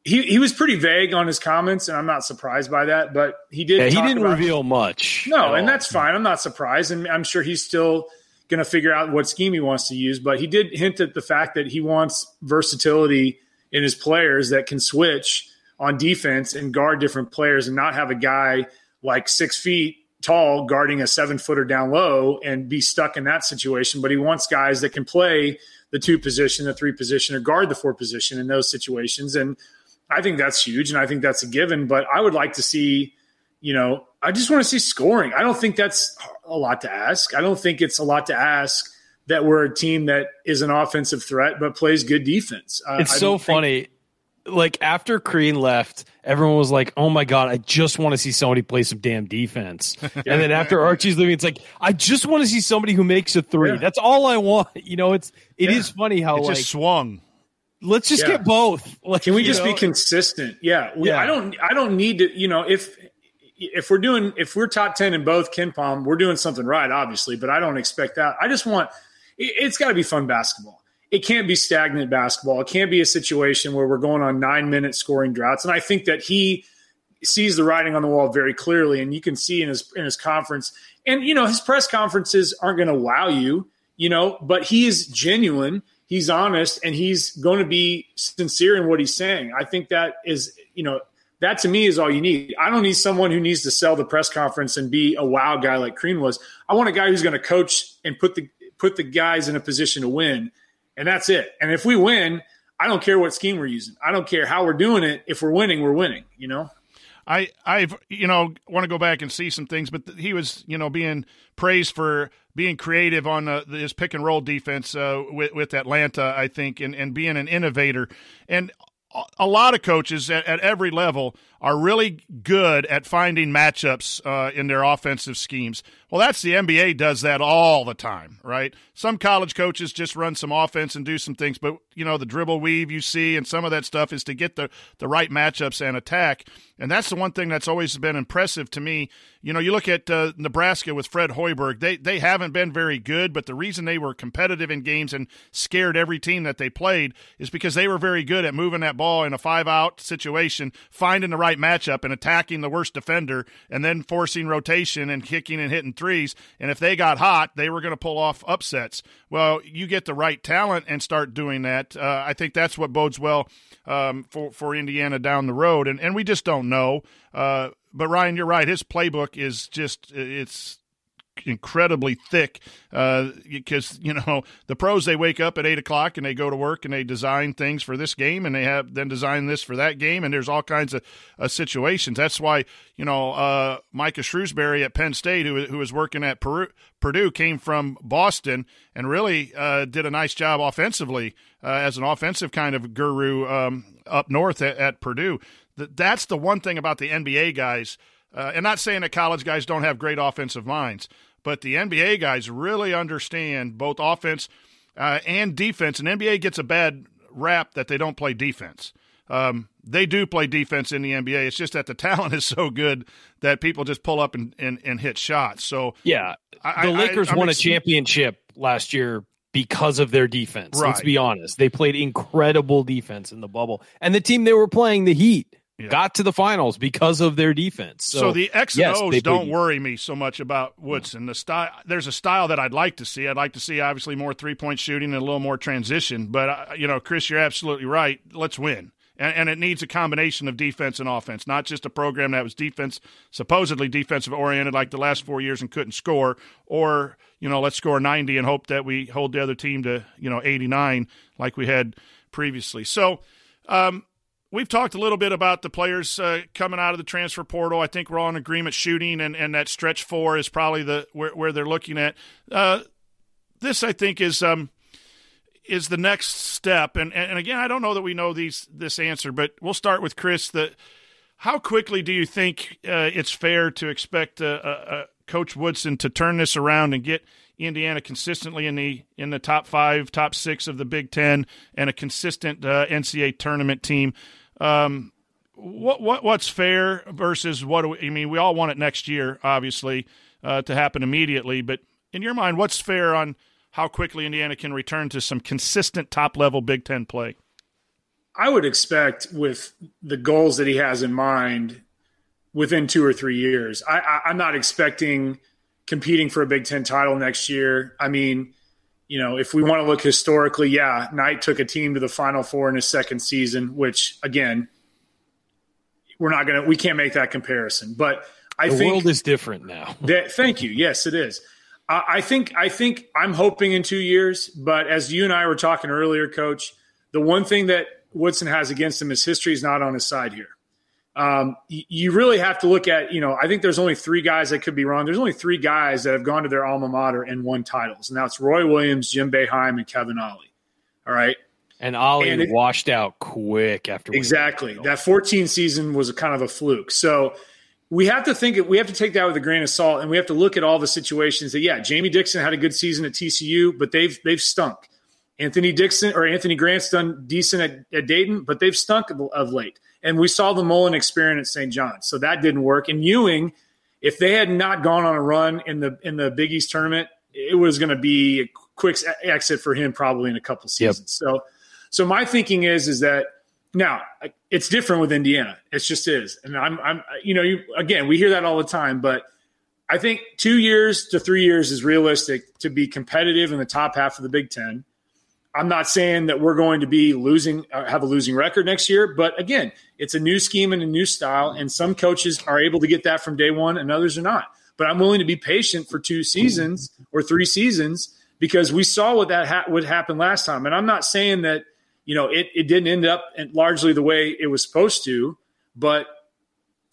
S4: he was pretty vague on his comments, and I'm not surprised by that. But he did.
S6: Yeah, he didn't reveal much.
S4: No, and that's fine. I'm not surprised, and I'm sure he's still going to figure out what scheme he wants to use. But he did hint at the fact that he wants versatility in his players that can switch on defense and guard different players, and not have a guy like 6 feet tall guarding a 7-footer down low and be stuck in that situation. But he wants guys that can play the 2 position, the 3 position, or guard the 4 position in those situations. And I think that's huge, and I think that's a given. But I would like to see, I just want to see scoring. I don't think that's a lot to ask. I don't think it's a lot to ask that we're a team that is an offensive threat but plays good defense.
S6: It's so funny. Like after Crean left, everyone was like, "Oh my god, I just want to see somebody play some damn defense." And then after Archie's leaving, it's like, "I just want to see somebody who makes a 3. Yeah. That's all I want." It is funny how
S1: it just swung.
S6: Let's just get both. Like,
S4: can we just be consistent? Yeah. I don't need to. If we're top 10 in both KenPom, we're doing something right, obviously. But I don't expect that. I just want it's got to be fun basketball. It can't be stagnant basketball. It can't be a situation where we're going on 9-minute scoring droughts. And I think that he sees the writing on the wall very clearly, and you can see in his conference. And, his press conferences aren't going to wow you, but he is genuine, he's honest, and he's going to be sincere in what he's saying. I think that is, that to me is all you need. I don't need someone who needs to sell the press conference and be a wow guy like Crean was. I want a guy who's going to coach and put the guys in a position to win. And that's it. And if we win, I don't care what scheme we're using. I don't care how we're doing it. If we're winning, we're winning,
S1: I want to go back and see some things, but he was, being praised for being creative on his pick and roll defense with Atlanta, I think, and being an innovator. And a lot of coaches at every level are really good at finding matchups in their offensive schemes. Well, that's the NBA does that all the time, right? Some college coaches just run some offense and do some things, but, the dribble weave you see and some of that stuff is to get the right matchups and attack. And that's the one thing that's always been impressive to me. You look at Nebraska with Fred Hoiberg. They haven't been very good, but the reason they were competitive in games and scared every team that they played is because they were very good at moving that ball in a 5-out situation, finding the right matchup and attacking the worst defender, and then forcing rotation and kicking and hitting threes. And if they got hot, they were going to pull off upsets. Well, you get the right talent and start doing that. I think that's what bodes well for Indiana down the road. And we just don't know. But Ryan, you're right. His playbook is it's incredibly thick because, the pros, they wake up at 8 o'clock and they go to work and they design things for this game and they have then design this for that game. And there's all kinds of situations. That's why, Micah Shrewsbury at Penn State, who was working at Purdue, came from Boston and really did a nice job offensively as an offensive kind of guru up north at Purdue. That's the one thing about the NBA guys, and not saying that college guys don't have great offensive minds, but the NBA guys really understand both offense and defense. And NBA gets a bad rap that they don't play defense. They do play defense in the NBA. It's just that the talent is so good that people just pull up and hit shots. So
S6: yeah, the Lakers won a championship last year because of their defense. Right. Let's be honest. They played incredible defense in the bubble. And the team they were playing, the Heat, got to the finals because of their defense. So
S1: the X and O's don't worry me so much about Woodson. There's a style that I'd like to see. I'd like to see obviously more three-point shooting and a little more transition. But, Chris, you're absolutely right. Let's win. And it needs a combination of defense and offense, not just a program that was supposedly defensive-oriented like the last 4 years and couldn't score, or, let's score 90 and hope that we hold the other team to, 89 like we had previously. So, we've talked a little bit about the players coming out of the transfer portal. I think we're all in agreement shooting, and that stretch 4 is probably where they're looking at. This, I think, is the next step. And again, I don't know that we know this answer, but we'll start with Chris. How quickly do you think it's fair to expect Coach Woodson to turn this around and get Indiana consistently in the top 5, top 6 of the Big Ten and a consistent NCAA tournament team? What's fair versus what do we? I mean, we all want it next year, obviously, to happen immediately. But in your mind, what's fair on how quickly Indiana can return to some consistent top-level Big Ten play?
S4: I would expect, with the goals that he has in mind, within 2 or 3 years. I'm not expecting competing for a Big Ten title next year. I mean, if we want to look historically, Knight took a team to the Final Four in his second season, which, again, we can't make that comparison. But I think
S6: the world is different now.
S4: Thank you. Yes, it is. I think I'm hoping in 2 years, but as you and I were talking earlier, Coach, the one thing that Woodson has against him is history is not on his side here. You really have to look at, I think there's only 3 guys that could be wrong. There's only 3 guys that have gone to their alma mater and won titles, and that's Roy Williams, Jim Boeheim, and Kevin Ollie. All right.
S6: And Ollie washed out quick after.
S4: Exactly. That 14 season was a kind of a fluke. So we have to take that with a grain of salt, and we have to look at all the situations that, Jamie Dixon had a good season at TCU, but they've stunk. Anthony Grant's done decent at Dayton, but they've stunk of late. And we saw the Mullen experiment at St. John's, so that didn't work. And Ewing, if they had not gone on a run in the Big East tournament, it was going to be a quick exit for him probably in a couple seasons. Yep. So my thinking is that now it's different with Indiana. It just is. And again, we hear that all the time, but I think 2 years to 3 years is realistic to be competitive in the top half of the Big Ten. I'm not saying that we're going to be have a losing record next year, but again, it's a new scheme and a new style, and some coaches are able to get that from day one and others are not. But I'm willing to be patient for 2 seasons or 3 seasons because we saw what would happen last time. And I'm not saying that, it didn't end up largely the way it was supposed to, but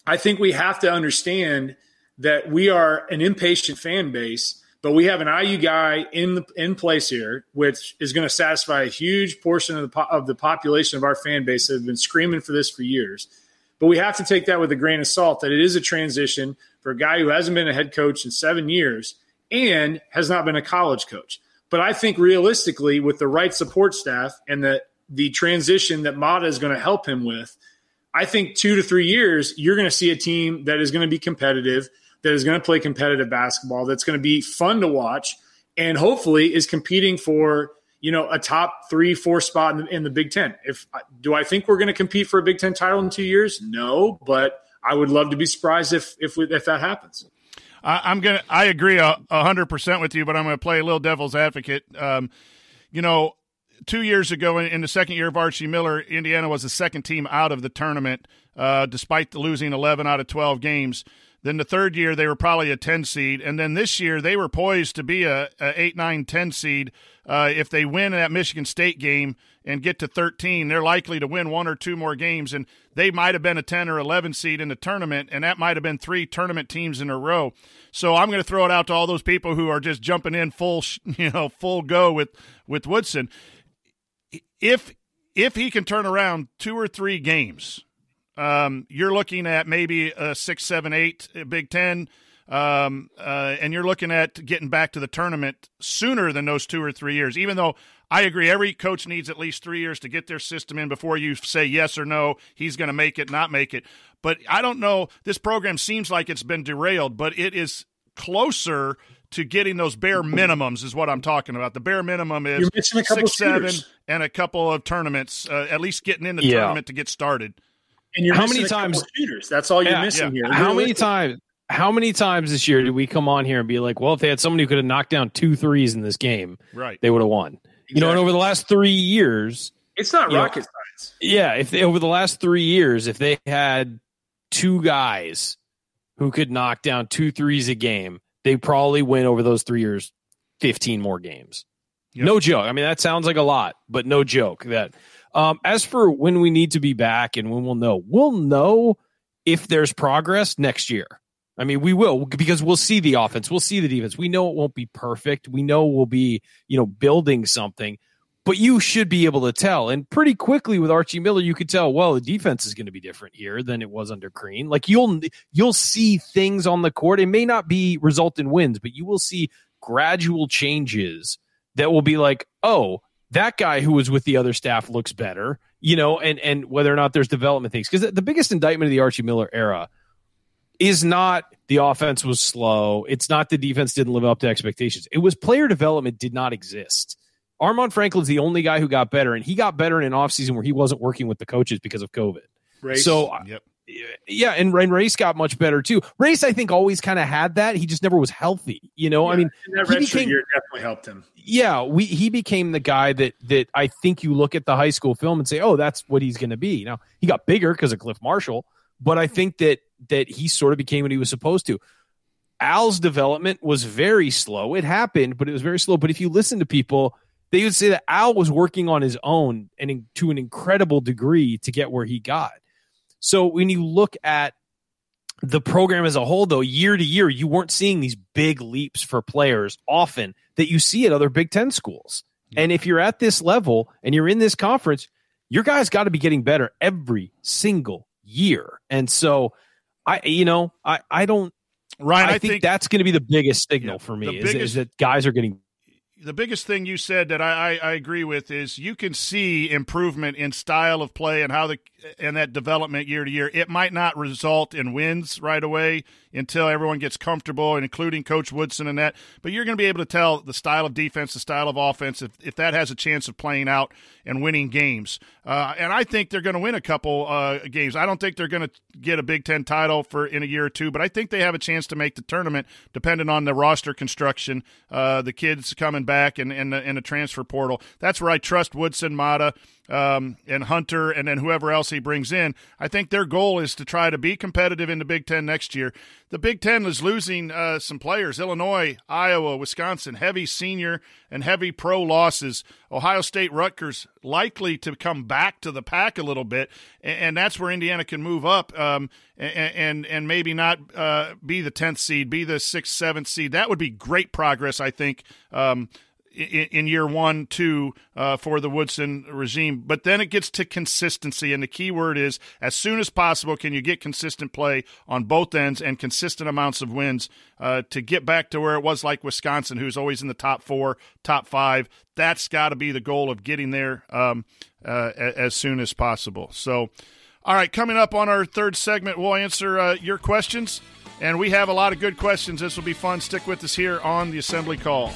S4: I think we have to understand that we are an impatient fan base, but we have an IU guy in place here, which is going to satisfy a huge portion of the population of our fan base that have been screaming for this for years. But we have to take that with a grain of salt, that it is a transition for a guy who hasn't been a head coach in 7 years and has not been a college coach. But I think realistically, with the right support staff and the transition that Mata is going to help him with, I think 2 to 3 years, you're going to see a team that is going to be competitive, that is going to play competitive basketball, that's going to be fun to watch, and hopefully is competing for, a top 3-4 spot in the Big Ten. Do I think we're going to compete for a Big Ten title in 2 years? No, but I would love to be surprised if that happens.
S1: I agree 100% with you, but I'm going to play a little devil's advocate. 2 years ago, in the second year of Archie Miller, Indiana was the second team out of the tournament, despite losing 11 out of 12 games. Then the third year, they were probably a 10 seed. And then this year, they were poised to be a 8, 9, 10 seed. If they win that Michigan State game and get to 13, they're likely to win 1 or 2 more games. And they might have been a 10 or 11 seed in the tournament, and that might have been 3 tournament teams in a row. So I'm going to throw it out to all those people who are just jumping in full go with Woodson. If he can turn around 2 or 3 games, you're looking at maybe a 6, 7, 8 Big Ten, and you're looking at getting back to the tournament sooner than those 2 or 3 years. Even though I agree, every coach needs at least 3 years to get their system in before you say yes or no, he's going to make it, not make it. But I don't know. This program seems like it's been derailed, but it is closer to getting those bare minimums is what I'm talking about. The bare minimum is 6, 7, and a couple of tournaments, at least getting in the tournament to get started.
S4: And you're how many times shooters? That's all you're missing here.
S6: How many times this year did we come on here and be like, well, if they had somebody who could have knocked down 2 threes in this game,
S1: right,
S6: they would have won. Exactly. And over the last 3 years,
S4: it's not rocket science.
S6: Yeah, over the last 3 years, if they had 2 guys who could knock down 2 threes a game, they probably win over those 3 years 15 more games. Yep. No joke. I mean, that sounds like a lot, but no joke. That as for when we need to be back and when we'll know if there's progress next year. I mean, we will, because we'll see the offense, we'll see the defense. We know it won't be perfect. We know we'll be, building something, but you should be able to tell. And pretty quickly with Archie Miller, you could tell, well, the defense is going to be different here than it was under Crean. Like you'll see things on the court. It may not be result in wins, but you will see gradual changes that will be like, oh, that guy who was with the other staff looks better, and whether or not there's development things. Because the biggest indictment of the Archie Miller era is not the offense was slow. It's not the defense didn't live up to expectations. It was player development did not exist. Armand Franklin's the only guy who got better, and he got better in an offseason where he wasn't working with the coaches because of COVID.
S4: Race.
S6: So,
S1: yep.
S6: Yeah, and Race got much better too. Race, I think, always kind of had that. He just never was healthy. I mean,
S4: that redshirt year definitely helped him.
S6: Yeah, he became the guy that I think you look at the high school film and say, oh, that's what he's going to be. Now, he got bigger because of Cliff Marshall, but I think that he sort of became what he was supposed to. Al's development was very slow. It happened, but it was very slow. But if you listen to people, they would say that Al was working on his own and to an incredible degree to get where he got. So when you look at the program as a whole, though, year to year, you weren't seeing these big leaps for players often that you see at other Big Ten schools. Yeah. And if you're at this level and you're in this conference, your guys got to be getting better every single year. And so I don't, Ryan, I think that's going to be the biggest signal for me is that guys are getting.
S1: The biggest thing you said that I agree with is you can see improvement in style of play and that development year to year. It might not result in wins right away until everyone gets comfortable, and including Coach Woodson and that. But you're going to be able to tell the style of defense, the style of offense, if that has a chance of playing out and winning games. And I think they're going to win a couple games. I don't think they're going to get a Big Ten title in a year or two, but I think they have a chance to make the tournament depending on the roster construction, the kids coming back and the transfer portal. That's where I trust Woodson, Mata, and Hunter, and then whoever else he brings in. I think their goal is to try to be competitive in the Big Ten next year. The Big Ten is losing some players. Illinois, Iowa, Wisconsin, heavy senior and heavy pro losses. Ohio State, Rutgers likely to come back to the pack a little bit, and that's where Indiana can move up and maybe not be the 10th seed, be the 6th, 7th seed. That would be great progress, I think. in year 1, 2 for the Woodson regime. But then it gets to consistency, and the key word is as soon as possible, can you get consistent play on both ends and consistent amounts of wins to get back to where it was like Wisconsin, who's always in the top 4, top 5. That's got to be the goal of getting there as soon as possible. So, all right, coming up on our third segment, we'll answer your questions. And we have a lot of good questions. This will be fun. Stick with us here on the Assembly Call.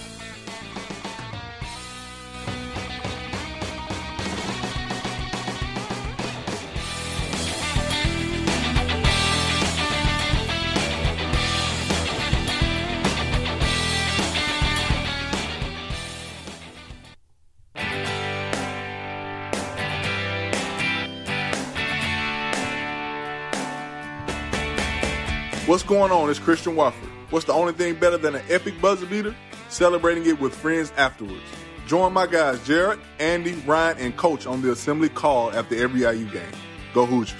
S8: What's going on? It's Christian Wofford. What's the only thing better than an epic buzzer beater? Celebrating it with friends afterwards. Join my guys Jared, Andy, Ryan, and Coach on the Assembly Call after every IU game. Go Hoosiers.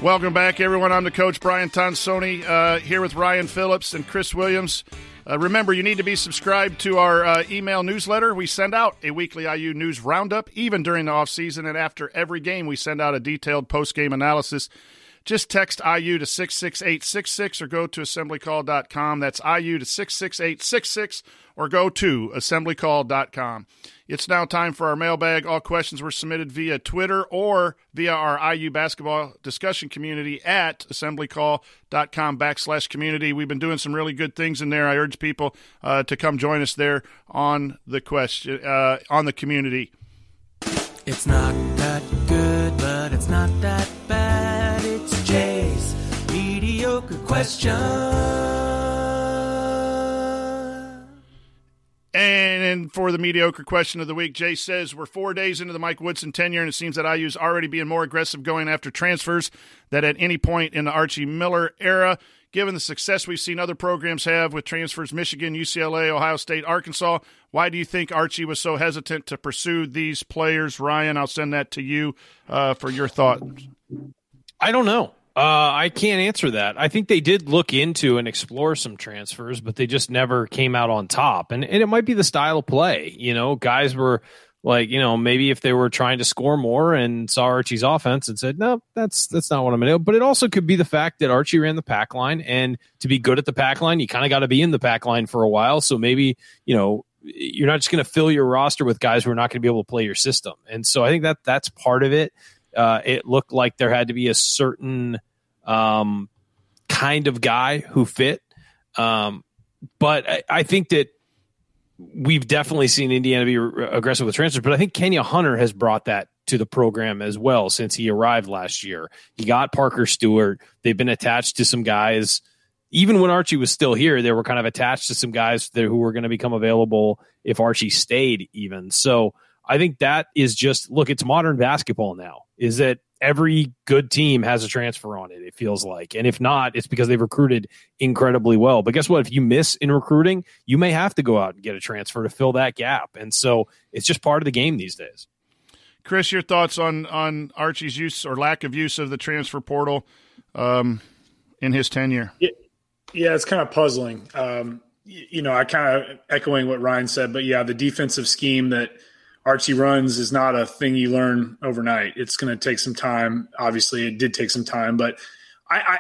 S1: Welcome back, everyone. I'm the coach, Brian Tonsoni, here with Ryan Phillips and Chris Williams. Remember, you need to be subscribed to our email newsletter. We send out a weekly IU news roundup, even during the offseason, and after every game, we send out a detailed post-game analysis. Just text IU to 66866 or go to assemblycall.com. That's IU to 66866 or go to assemblycall.com. It's now time for our mailbag. All questions were submitted via Twitter or via our IU basketball discussion community at assemblycall.com/community. We've been doing some really good things in there. I urge people to come join us there on the community.
S5: It's not that good, but it's not that bad. It's Jay's mediocre question.
S1: And for the mediocre question of the week, Jay says, we're 4 days into the Mike Woodson tenure, and it seems that IU's already being more aggressive going after transfers than at any point in the Archie Miller era. Given the success we've seen other programs have with transfers, Michigan, UCLA, Ohio State, Arkansas, why do you think Archie was so hesitant to pursue these players? Ryan, I'll send that to you for your thoughts.
S6: I don't know. I can't answer that. I think they did look into and explore some transfers, but they just never came out on top. And it might be the style of play. You know, guys were like, maybe if they were trying to score more and saw Archie's offense and said, no, that's not what I'm going to do. But it also could be the fact that Archie ran the pack line, and to be good at the pack line, you kind of got to be in the pack line for a while. So maybe, you're not just going to fill your roster with guys who are not going to be able to play your system. And so I think that's part of it. It looked like there had to be a certain kind of guy who fit. But I think that we've definitely seen Indiana be aggressive with transfers, but I think Kenya Hunter has brought that to the program as well since he arrived last year. He got Parker Stewart. They've been attached to some guys. Even when Archie was still here, they were kind of attached to some guys who were going to become available if Archie stayed even. So I think that is just, look, it's modern basketball now, is that every good team has a transfer on it, it feels like. And if not, it's because they've recruited incredibly well. But guess what? If you miss in recruiting, you may have to go out and get a transfer to fill that gap. And so it's just part of the game these days.
S1: Chris, your thoughts on Archie's use or lack of use of the transfer portal in his tenure?
S4: Yeah, it's kind of puzzling. I kind of echoing what Ryan said, but yeah, the defensive scheme that Archie runs is not a thing you learn overnight. It's going to take some time. Obviously, it did take some time, but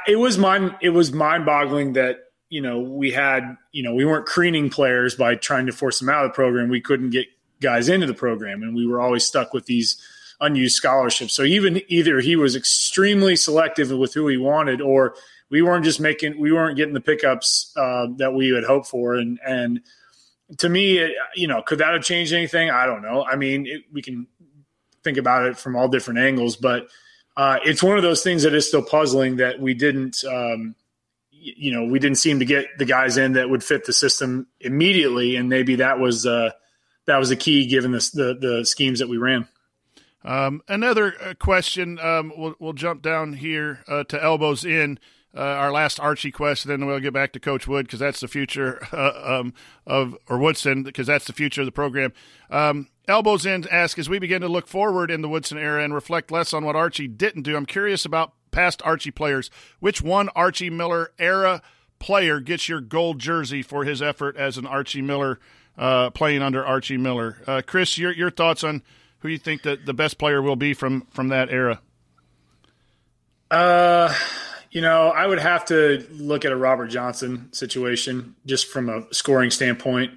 S4: it was mind-boggling that we weren't creening players by trying to force them out of the program. We couldn't get guys into the program, and we were always stuck with these unused scholarships. So either he was extremely selective with who he wanted, or we weren't getting the pickups that we had hoped for, and to me, could that have changed anything? I don't know. I mean, we can think about it from all different angles, but it's one of those things that is still puzzling that we didn't seem to get the guys in that would fit the system immediately, and maybe that was the key given the schemes that we ran.
S1: Another question. We'll jump down here to elbows in. Our last Archie question, and then we'll get back to Coach Wood because that's the future Woodson, because that's the future of the program. Elbows in ask, as we begin to look forward in the Woodson era and reflect less on what Archie didn't do, I'm curious about past Archie players. Which one Archie Miller era player gets your gold jersey for his effort as an Archie Miller, playing under Archie Miller. Chris, your thoughts on who you think that the best player will be from that era?
S4: I would have to look at a Robert Johnson situation just from a scoring standpoint.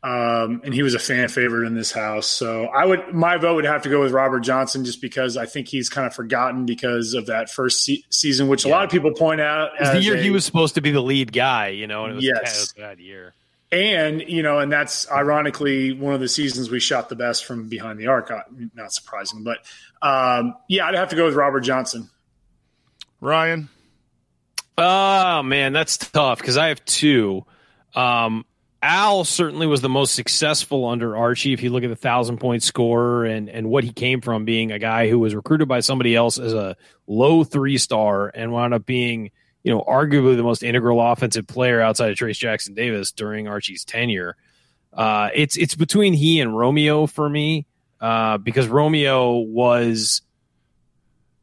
S4: And he was a fan favorite in this house. So my vote would have to go with Robert Johnson just because I think he's kind of forgotten because of that first season, which a lot of people point out as
S6: the year he was supposed to be the lead guy, and it was kind of a bad year.
S4: And, and that's ironically one of the seasons we shot the best from behind the arc. Not surprising, but I'd have to go with Robert Johnson.
S1: Ryan?
S6: Oh, man, that's tough because I have two. Al certainly was the most successful under Archie. If you look at the 1,000-point scorer and what he came from, being a guy who was recruited by somebody else as a low 3-star and wound up being, arguably the most integral offensive player outside of Trace Jackson Davis during Archie's tenure. It's between he and Romeo for me because Romeo was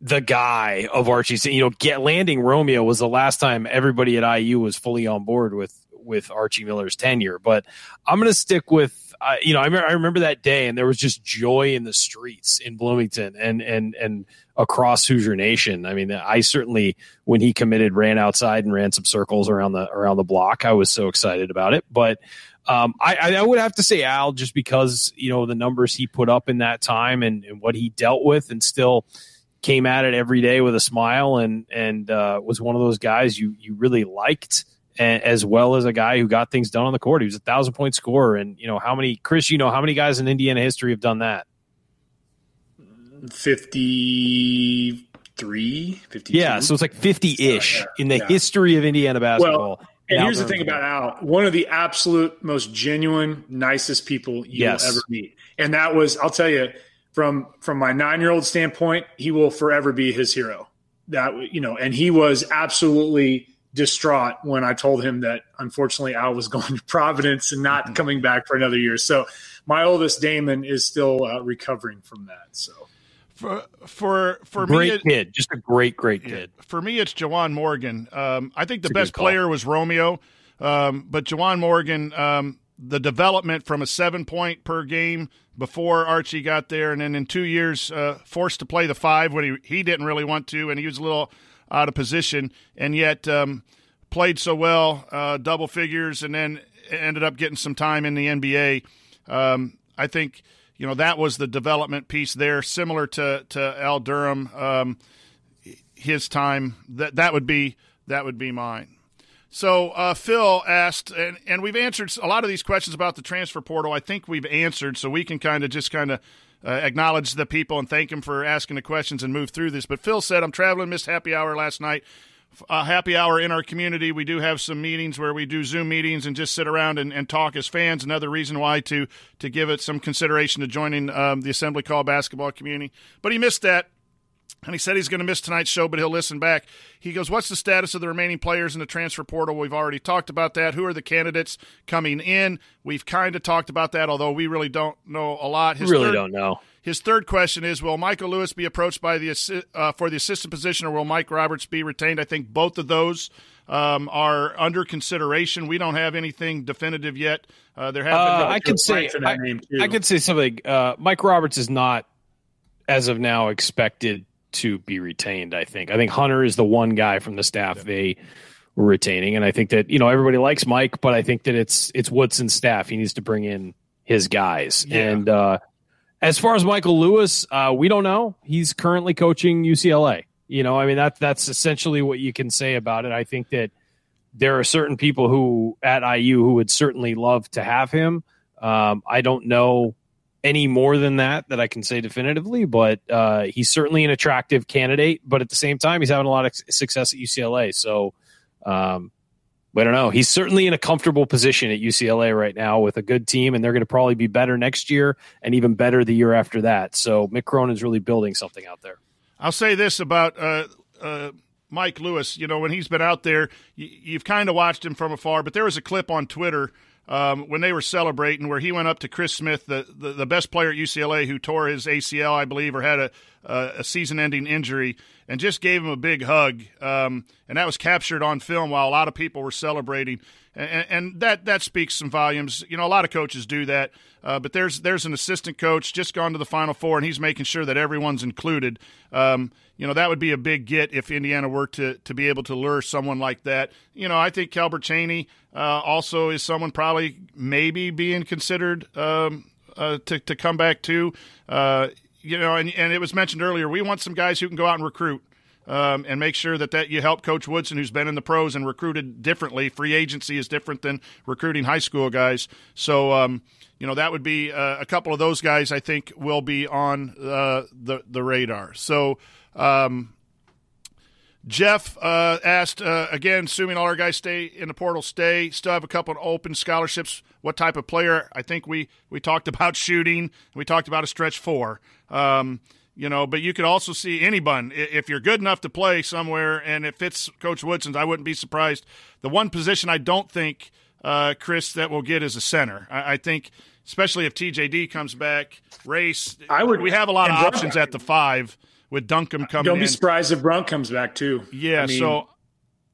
S6: the guy of Archie's. Landing Romeo was the last time everybody at IU was fully on board with Archie Miller's tenure. But I'm going to stick with, I remember that day and there was just joy in the streets in Bloomington and across Hoosier Nation. I mean, I certainly, when he committed, ran outside and ran some circles around the block. I was so excited about it. But I would have to say Al, just because, the numbers he put up in that time and what he dealt with, and still came at it every day with a smile and was one of those guys you really liked. As well as a guy who got things done on the court. He was a 1,000-point scorer. And, how many guys in Indiana history have done that?
S4: 53, 52.
S6: Yeah, so it's like 50-ish in the history of Indiana basketball.
S4: Well, and here's the thing about Al. One of the absolute most genuine, nicest people you'll ever meet. And that was, I'll tell you, from my 9-year-old standpoint, he will forever be his hero. And he was absolutely distraught when I told him that unfortunately Al was going to Providence and not coming back for another year. So my oldest Damon is still recovering from that. So
S1: for
S6: great
S1: me,
S6: kid, just a great kid.
S1: For me, it's Jawan Morgan. I think the best player was Romeo, but Jawan Morgan, the development from a 7-point per game before Archie got there, and then in 2 years forced to play the 5 when he didn't really want to, and he was a little out of position, and yet played so well, double figures, and then ended up getting some time in the NBA. I think that was the development piece there, similar to Al Durham. His time that would be mine. So Phil asked, and we've answered a lot of these questions about the transfer portal. I think we've answered, so we can kind of acknowledge the people and thank them for asking the questions and move through this. But Phil said, I'm traveling, missed happy hour last night. Happy hour in our community. We do have some meetings where we do Zoom meetings and just sit around and talk as fans. Another reason why to give it some consideration to joining the Assembly Call basketball community. But he missed that. And he said he's going to miss tonight's show, but he'll listen back. He goes, what's the status of the remaining players in the transfer portal? We've already talked about that. Who are the candidates coming in? We've kind of talked about that, although we really don't know a lot.
S6: Don't know.
S1: His third question is, will Michael Lewis be approached by for the assistant position, or will Mike Roberts be retained? I think both of those are under consideration. We don't have anything definitive yet. There have been
S6: I could say something. Mike Roberts is not, as of now, expected to be retained. I think Hunter is the one guy from the staff they were retaining, and I think that everybody likes Mike, but I think that it's Woodson's staff. He needs to bring in his guys. Yeah. And as far as Michael Lewis, we don't know. He's currently coaching UCLA. That's essentially what you can say about it. I think that there are certain people who at IU who would certainly love to have him. I don't know any more than that I can say definitively, but he's certainly an attractive candidate. But at the same time, he's having a lot of success at UCLA. So I don't know. He's certainly in a comfortable position at UCLA right now with a good team, and they're going to probably be better next year and even better the year after that. So Mick Cronin's really building something out there.
S1: I'll say this about Mike Lewis. When he's been out there, you've kind of watched him from afar, but there was a clip on Twitter when they were celebrating where he went up to Chris Smith, the best player at UCLA who tore his ACL, I believe, or had a season-ending injury, and just gave him a big hug. And that was captured on film while a lot of people were celebrating. And that speaks some volumes. A lot of coaches do that. But there's an assistant coach just gone to the Final Four, and he's making sure that everyone's included. That would be a big get if Indiana were to be able to lure someone like that. I think Calbert Chaney also is someone probably maybe being considered to come back too. And it was mentioned earlier, we want some guys who can go out and recruit. And make sure that you help Coach Woodson, who's been in the pros and recruited differently. Free agency is different than recruiting high school guys. So, that would be a couple of those guys I think will be on the radar. So, Jeff asked, again, assuming all our guys stay in the portal, still have a couple of open scholarships. What type of player? I think we talked about shooting. We talked about a stretch four. But you could also see anyone. If you're good enough to play somewhere and it fits Coach Woodson's, I wouldn't be surprised. The one position I don't think, Chris, that we'll get is a center. I think, especially if TJD comes back, Race, we have a lot of options at the 5 with Duncan coming in.
S4: Don't be surprised if Brunk comes back too.
S1: Yeah,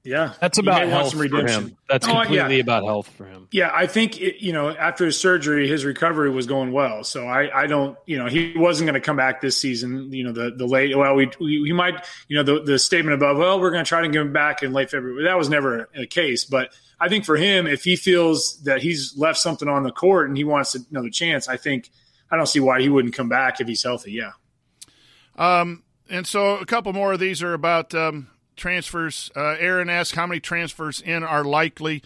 S4: yeah,
S6: that's about health for him. That's completely about health for him.
S4: Yeah, I think after his surgery, his recovery was going well. So I don't, he wasn't going to come back this season. The late, well, we might, the statement above, well, we're going to try to get him back in late February. That was never a case. But I think for him, if he feels that he's left something on the court and he wants another chance, I don't see why he wouldn't come back if he's healthy. Yeah.
S1: And so a couple more of these are about transfers. Aaron asks how many transfers in are likely.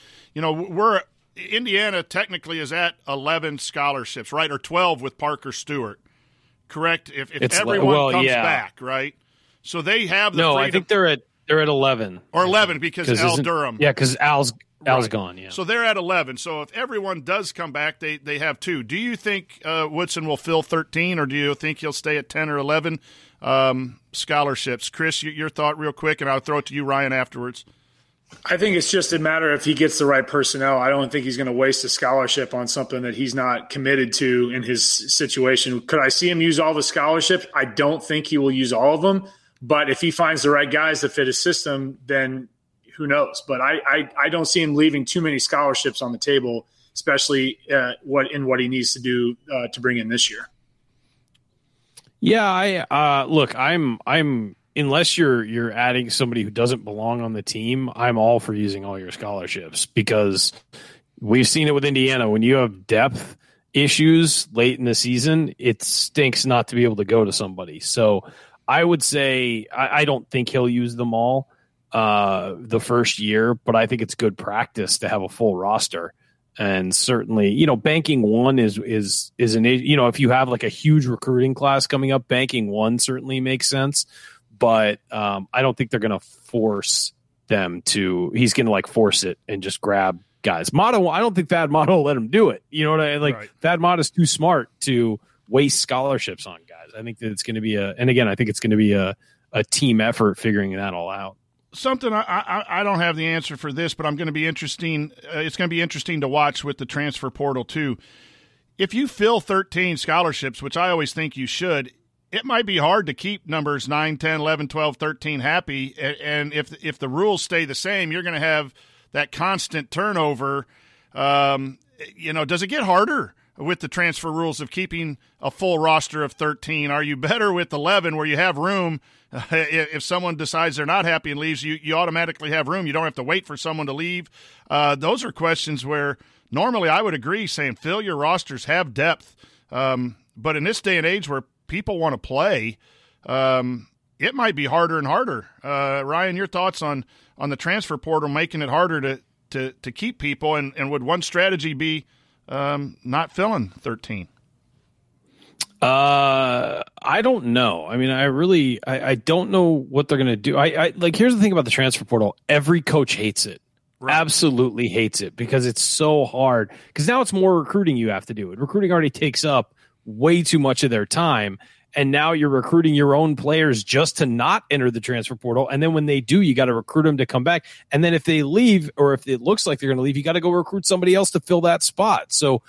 S1: Indiana technically is at 11 scholarships, right? Or 12 with Parker Stewart, correct? If everyone comes back, right? So they have the freedom.
S6: I think they're at 11
S1: or 11 because Al Durham.
S6: Yeah, because Al's gone. Yeah,
S1: so they're at 11. So if everyone does come back, they have 2. Do you think Woodson will fill 13, or do you think he'll stay at 10 or 11? Scholarships. Chris, your thought real quick, and I'll throw it to you, Ryan, afterwards.
S4: I think it's just a matter if he gets the right personnel. I don't think he's going to waste a scholarship on something that he's not committed to in his situation. Could I see him use all the scholarships? I don't think he will use all of them. But if he finds the right guys that fit his system, then who knows? But I don't see him leaving too many scholarships on the table, especially what he needs to do to bring in this year.
S6: Yeah, I'm unless you're adding somebody who doesn't belong on the team, I'm all for using all your scholarships, because we've seen it with Indiana. When you have depth issues late in the season, it stinks not to be able to go to somebody. So I would say I don't think he'll use them all the first year, but I think it's good practice to have a full roster. And certainly, banking one is an, if you have like a huge recruiting class coming up, banking one certainly makes sense. But I don't think they're going to force them to. He's going to force it and just grab guys. Motto, I don't think Thad Motto will let him do it. You know what I mean? Right. Thad Motto is too smart to waste scholarships on guys. I think that it's going to be I think it's going to be a team effort figuring that all out.
S1: Something I don't have the answer for this, but I'm going to be interesting. It's going to be interesting to watch with the transfer portal too. If you fill 13 scholarships, which I always think you should, it might be hard to keep numbers 9, 10, 11, 12, 13 happy. And if the rules stay the same, you're going to have that constant turnover. Does it get harder with the transfer rules of keeping a full roster of 13? Are you better with 11 where you have room? If someone decides they're not happy and leaves, you automatically have room. You don't have to wait for someone to leave. Those are questions where normally I would agree saying fill your rosters, have depth. But in this day and age where people want to play, it might be harder and harder. Ryan, your thoughts on the transfer portal making it harder to keep people, and would one strategy be not filling 13?
S6: I don't know. I mean, I don't know what they're going to do. Here's the thing about the transfer portal. Every coach hates it. Right. Absolutely hates it, because it's so hard. Because now it's more recruiting you have to do. Recruiting already takes up way too much of their time. And now you're recruiting your own players just to not enter the transfer portal. And then when they do, you got to recruit them to come back. And then if they leave, or if it looks like they're going to leave, you got to go recruit somebody else to fill that spot. So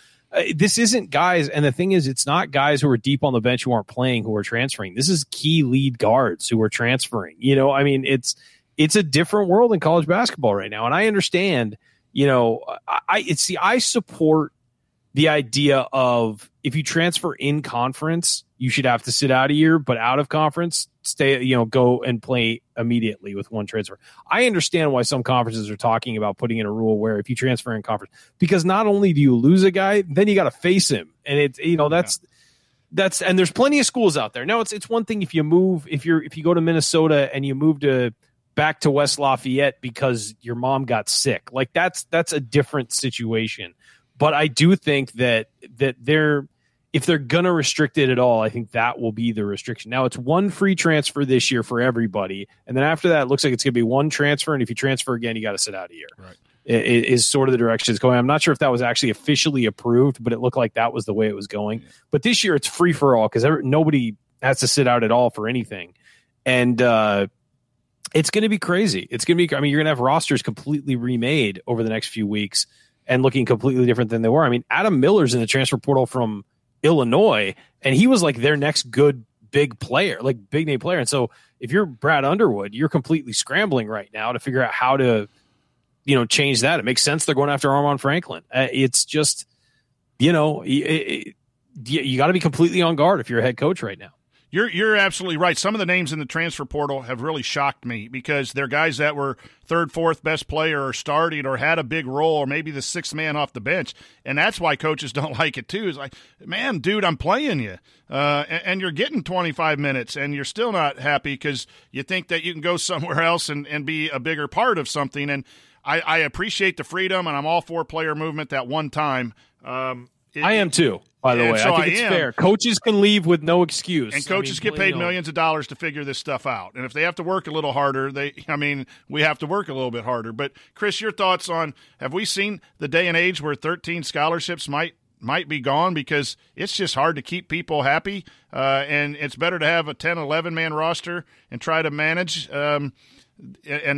S6: this isn't guys. And the thing is, it's not guys who are deep on the bench who aren't playing who are transferring. This is key lead guards who are transferring. I mean, it's a different world in college basketball right now. And I understand, I support the idea of if you transfer in conference, you should have to sit out a year, but out of conference, go and play immediately with one transfer. I understand why some conferences are talking about putting in a rule where if you transfer in conference, because not only do you lose a guy, then you got to face him. And that's, and there's plenty of schools out there. Now it's one thing if you move, if you go to Minnesota and you move back to West Lafayette because your mom got sick, like that's a different situation. But I do think that if they're going to restrict it at all, I think that will be the restriction. Now, it's one free transfer this year for everybody. And then after that, it looks like it's going to be one transfer. And if you transfer again, you got to sit out a year. Right. It is sort of the direction it's going. I'm not sure if that was actually officially approved, but it looked like that was the way it was going. Yeah. But this year, it's free for all because nobody has to sit out at all for anything. And it's going to be crazy. It's going to be, you're going to have rosters completely remade over the next few weeks and looking completely different than they were. I mean, Adam Miller's in the transfer portal from Illinois, and he was like their next good big player, like big name player. And so if you're Brad Underwood, you're completely scrambling right now to figure out how to, change that. It makes sense they're going after Armand Franklin. It's just, you got to be completely on guard if you're a head coach right now.
S1: You're absolutely right. Some of the names in the transfer portal have really shocked me because they're guys that were third, fourth best player or starting or had a big role or maybe the sixth man off the bench. And that's why coaches don't like it too. It's like, man, dude, I'm playing you. And you're getting 25 minutes and you're still not happy because you think that you can go somewhere else and be a bigger part of something. And I appreciate the freedom and I'm all for player movement that one time.
S6: I am too. By the way,
S1: so
S6: I think it's fair. Coaches can leave with no excuse.
S1: And coaches get paid millions of dollars to figure this stuff out. And if they have to work a little harder, we have to work a little bit harder. But, Chris, your thoughts on have we seen the day and age where 13 scholarships might be gone because it's just hard to keep people happy? And it's better to have a 10, 11-man roster and try to manage and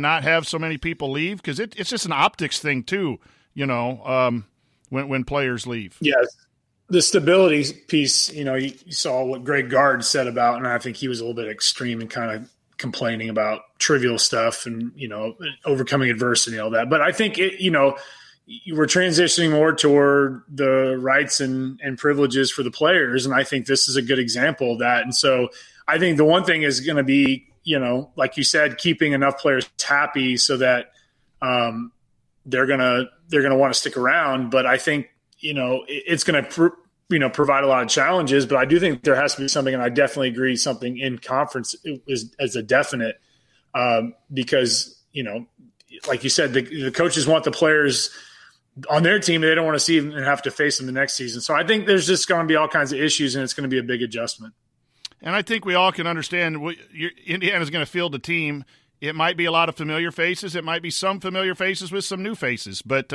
S1: not have so many people leave because it's just an optics thing too, when players leave.
S4: Yes. The stability piece, you saw what Greg Gard said about, and I think he was a little bit extreme and kind of complaining about trivial stuff and, overcoming adversity and all that. But I think, we're transitioning more toward the rights and privileges for the players, and I think this is a good example of that. And so I think the one thing is going to be, like you said, keeping enough players happy so that they're gonna want to stick around. But I think, it's going to provide a lot of challenges, but I do think there has to be something, and I definitely agree, something in conference is as a definite because, like you said, the coaches want the players on their team. They don't want to see them and have to face them the next season. So I think there's just going to be all kinds of issues, and it's going to be a big adjustment.
S1: And I think we all can understand Indiana's going to field a team. It might be a lot of familiar faces. It might be some familiar faces with some new faces. But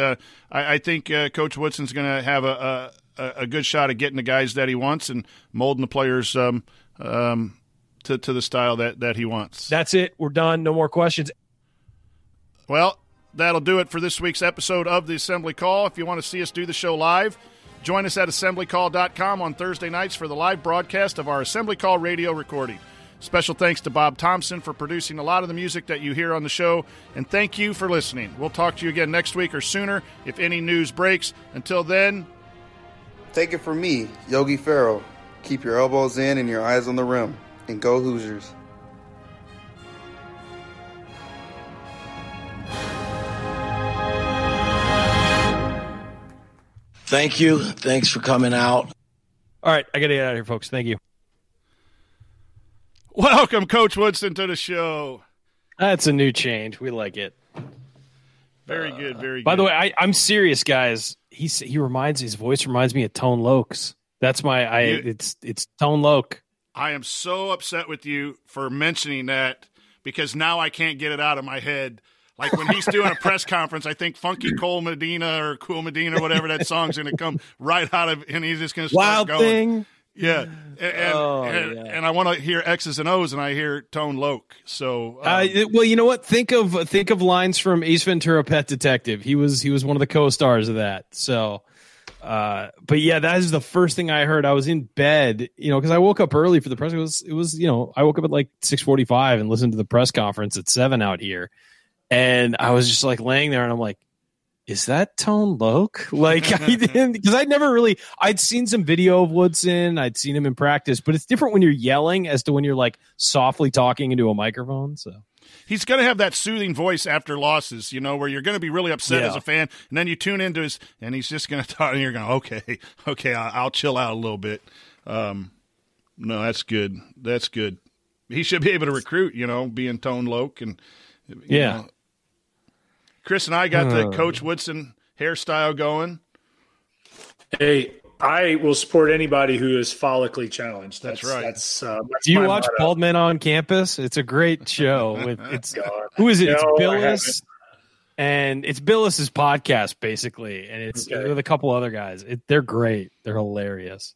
S1: I think Coach Woodson's going to have a good shot at getting the guys that he wants and molding the players to the style that he wants.
S6: That's it. We're done. No more questions.
S1: Well, that'll do it for this week's episode of the Assembly Call. If you want to see us do the show live, join us at assemblycall.com on Thursday nights for the live broadcast of our Assembly Call radio recording. Special thanks to Bob Thompson for producing a lot of the music that you hear on the show, and thank you for listening. We'll talk to you again next week or sooner if any news breaks. Until then,
S9: take it from me, Yogi Ferrell. Keep your elbows in and your eyes on the rim, and go Hoosiers.
S10: Thank you. Thanks for coming out.
S6: All right, I got to get out of here, folks. Thank you.
S1: Welcome, Coach Woodson, to the show.
S6: That's a new change. We like it.
S1: Very good, very good.
S6: By the way, I'm serious, guys. His voice reminds me of Tone Lokes. That's it's Tone Loke.
S1: I am so upset with you for mentioning that because now I can't get it out of my head. Like when he's doing a press conference, I think Funky Cole Medina or Cool Medina, whatever that song's going to come right out of, and he's just going to start
S6: Wild
S1: going.
S6: Thing.
S1: Yeah, and I want to hear X's and O's, and I hear Tone Loke. So,
S6: well, you know what? Think of lines from Ace Ventura: Pet Detective. He was one of the co-stars of that. So, But yeah, that is the first thing I heard. I was in bed, because I woke up early for the press. It was, I woke up at like 6:45 and listened to the press conference at 7 out here. And I was just like laying there and I'm like, is that Tone Loc? Like I didn't, because I'd seen some video of Woodson. I'd seen him in practice, but it's different when you're yelling as to when you're like softly talking into a microphone. So
S1: he's going to have that soothing voice after losses, where you're going to be really upset as a fan, and then you tune into his, and he's just going to talk, and you're going, okay, I'll chill out a little bit. No, that's good. That's good. He should be able to recruit, being Tone Loc, and you know. Chris and I got the Coach Woodson hairstyle going.
S4: Hey, I will support anybody who is follically challenged.
S1: That's right.
S4: That's
S6: Do you watch Bald Men on Campus? It's a great show. Who is it? It's Billis, and it's Billis's podcast basically, and it's with a couple other guys. They're great. They're hilarious.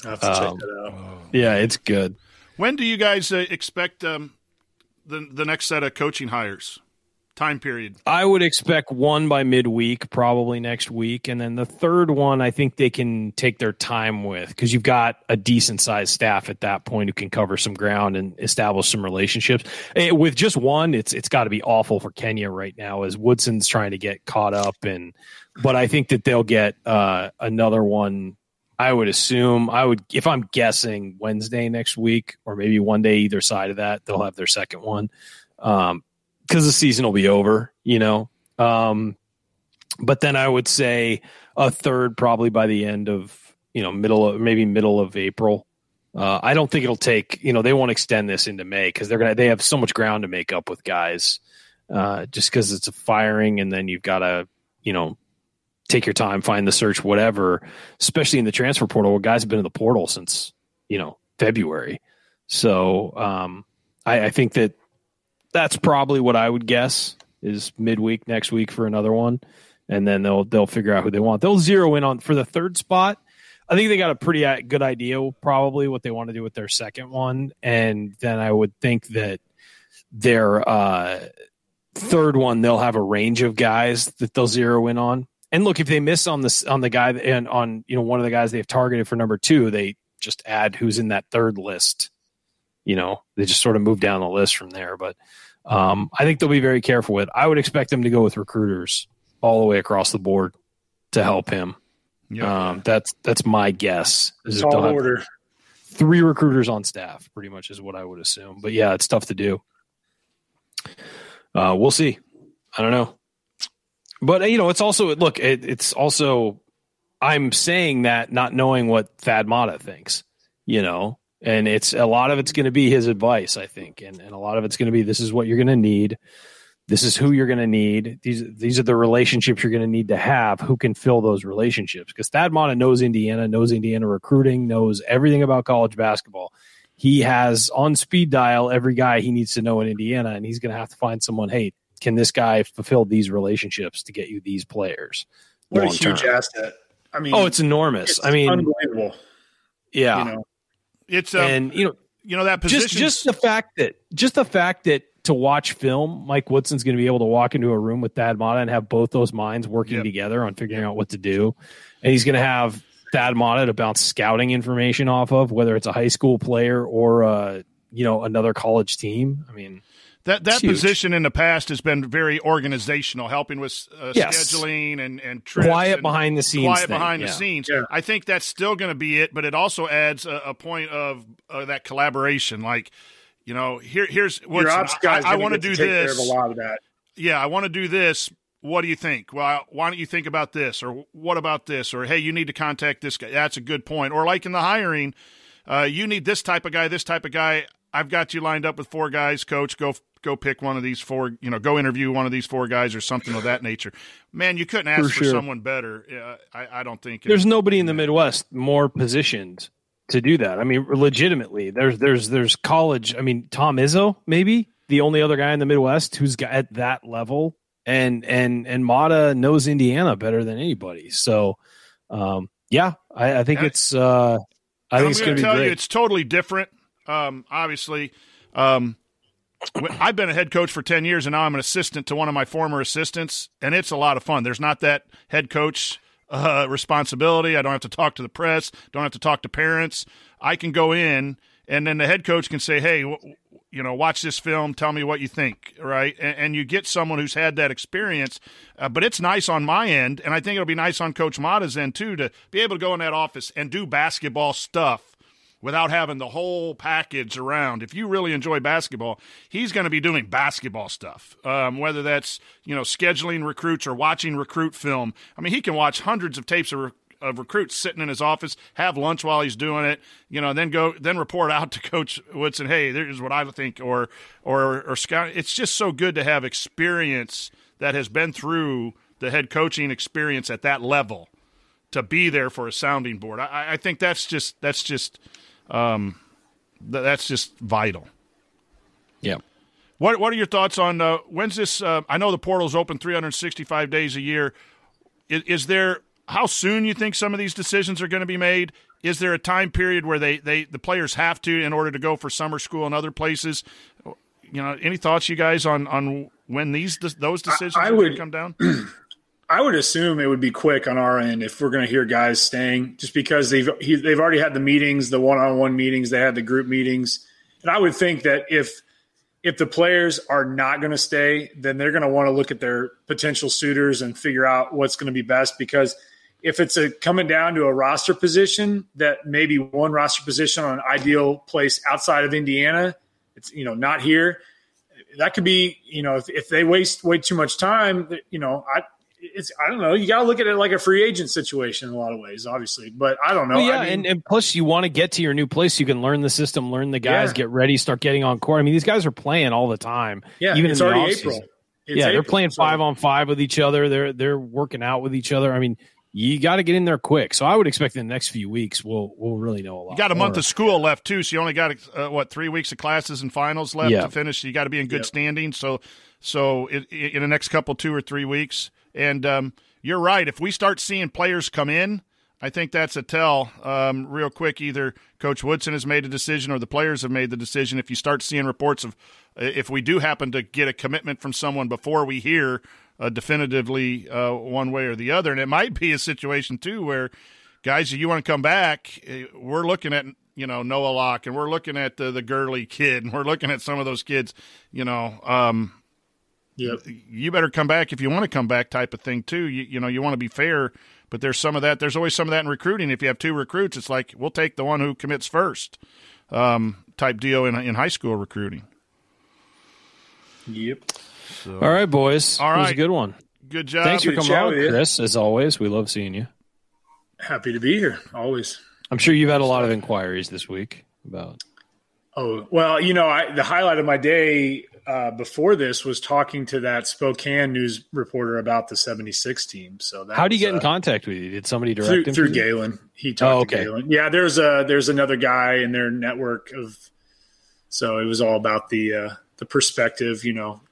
S4: I have to check that out.
S6: Yeah, it's good.
S1: When do you guys expect the next set of coaching hires? Time period.
S6: I would expect one by midweek, probably next week. And then the third one, I think they can take their time with, because you've got a decent sized staff at that point who can cover some ground and establish some relationships. With just one, it's got to be awful for Kenya right now as Woodson's trying to get caught up. But I think that they'll get another one. I would assume, if I'm guessing, Wednesday next week, or maybe one day either side of that, they'll have their second one. Because the season will be over, but then I would say a third probably by the end of, middle of April. I don't think it'll take, they won't extend this into May because they have so much ground to make up with guys, just because it's a firing and then you've got to, take your time, find the search, whatever, especially in the transfer portal where guys have been in the portal since, February. So I think that's probably what I would guess is midweek next week for another one. And then they'll figure out who they want. They'll zero in on for the third spot. I think they got a pretty good idea probably what they want to do with their second one. And then I would think that their third one, they'll have a range of guys that they'll zero in on. And look, if they miss on the guy and on, one of the guys they've targeted for number 2, they just add who's in that third list. They just sort of move down the list from there. But I think they'll be very careful with. I would expect them to go with recruiters all the way across the board to help him. Yeah. That's my guess.
S4: Tall order.
S6: 3 recruiters on staff, pretty much is what I would assume. But yeah, it's tough to do. We'll see. I don't know. But it's also it's also I'm saying that not knowing what Thad Matta thinks. And it's a lot of it's going to be his advice, I think. And a lot of it's going to be, this is what you're going to need. This is who you're going to need. These are the relationships you're going to need to have. Who can fill those relationships? Because Thad Matta knows Indiana recruiting, knows everything about college basketball. He has on speed dial every guy he needs to know in Indiana, and he's going to have to find someone, hey, can this guy fulfill these relationships to get you these players?
S4: What a huge asset. I mean,
S6: it's enormous.
S4: It's unbelievable.
S6: Yeah.
S1: It's
S6: and
S1: that position.
S6: Just the fact that to watch film, Mike Woodson's going to be able to walk into a room with Thad Matta and have both those minds working together on figuring out what to do, and he's going to have Thad Matta to bounce scouting information off of, whether it's a high school player or another college team. I mean,
S1: that position in the past has been very organizational, helping with scheduling and trips
S6: quiet
S1: and
S6: behind the scenes.
S1: The scenes. Yeah. I think that's still going to be it, but it also adds a point of that collaboration. Like, here's what I want to do. This.
S4: A lot of that.
S1: Yeah, I want to do this. What do you think? Well, why don't you think about this? Or what about this? Or hey, you need to contact this guy. That's a good point. Or like in the hiring, you need this type of guy. I've got you lined up with 4 guys, coach. Go pick one of these 4, go interview one of these 4 guys or something of that nature. Man, you couldn't ask for someone better. I don't think.
S6: There's nobody in the Midwest more positioned to do that. I mean, legitimately, there's college. I mean, Tom Izzo, maybe the only other guy in the Midwest who's at that level. And Matta knows Indiana better than anybody. So, I think it's I think it's going to be great.
S1: It's totally different. Obviously, I've been a head coach for 10 years, and now I'm an assistant to one of my former assistants, and it's a lot of fun. There's not that head coach responsibility. I don't have to talk to the press. Don't have to talk to parents. I can go in, and then the head coach can say, hey, watch this film. Tell me what you think, right? And you get someone who's had that experience. But it's nice on my end, and I think it'll be nice on Coach Mata's end too, to be able to go in that office and do basketball stuff without having the whole package around. If you really enjoy basketball, he's going to be doing basketball stuff, whether that's scheduling recruits or watching recruit film. I mean, he can watch hundreds of tapes of recruits sitting in his office, have lunch while he's doing it, then report out to Coach Woodson, hey, here's what I think, or scout. It's just so good to have experience that has been through the head coaching experience at that level to be there for a sounding board. I think that's just vital.
S6: Yeah.
S1: What are your thoughts on when's this? I know the portal's open 365 days a year. Is there? How soon you think some of these decisions are going to be made? Is there a time period where the players have to in order to go for summer school and other places? Any thoughts, you guys, on when those decisions are going to come down?
S4: I would assume it would be quick on our end if we're going to hear guys staying, just because they've already had the meetings, the one-on-one meetings, they had the group meetings, and I would think that if the players are not going to stay, then they're going to want to look at their potential suitors and figure out what's going to be best. Because if it's coming down to a roster position, that maybe one roster position on an ideal place outside of Indiana, it's not here. That could be if they waste way too much time, I don't know. You got to look at it like a free agent situation in a lot of ways, obviously. But I don't know.
S6: Well, yeah, and plus you want to get to your new place. You can learn the system, learn the guys, get ready, start getting on court. I mean, these guys are playing all the time.
S4: Yeah,
S6: even
S4: it's
S6: in the
S4: already
S6: April.
S4: April.
S6: They're playing 5-on-5 with each other. They're working out with each other. I mean, you got to get in there quick. So I would expect in the next few weeks we'll really know a lot.
S1: You got a month of school left too, so you only got 3 weeks of classes and finals left to finish. You got to be in good standing. So in the next couple 2 or 3 weeks, and you're right. If we start seeing players come in, I think that's a tell real quick. Either Coach Woodson has made a decision or the players have made the decision. If you start seeing reports of if we do happen to get a commitment from someone before we hear definitively one way or the other, and it might be a situation too where guys, you want to come back, we're looking at Noah Locke, and we're looking at the Gurley kid, and we're looking at some of those kids, you better come back if you want to come back type of thing too. You want to be fair, but there's some of that. There's always some of that in recruiting. If you have 2 recruits, it's like, we'll take the one who commits first type deal in high school recruiting.
S4: Yep.
S1: So,
S6: all right, boys.
S1: All right.
S6: It was a good one.
S1: Good job.
S6: Thanks for coming on, Chris. As always, we love seeing you.
S4: Happy to be here, always.
S6: I'm sure you've had a lot of inquiries this week about.
S4: Oh, well, the highlight of my day before this was talking to that Spokane news reporter about the 76 team. So
S6: how do you get in contact with you? Did somebody direct him
S4: through Galen? He talked to Galen. Yeah, there's another guy in their network of. So it was all about the perspective,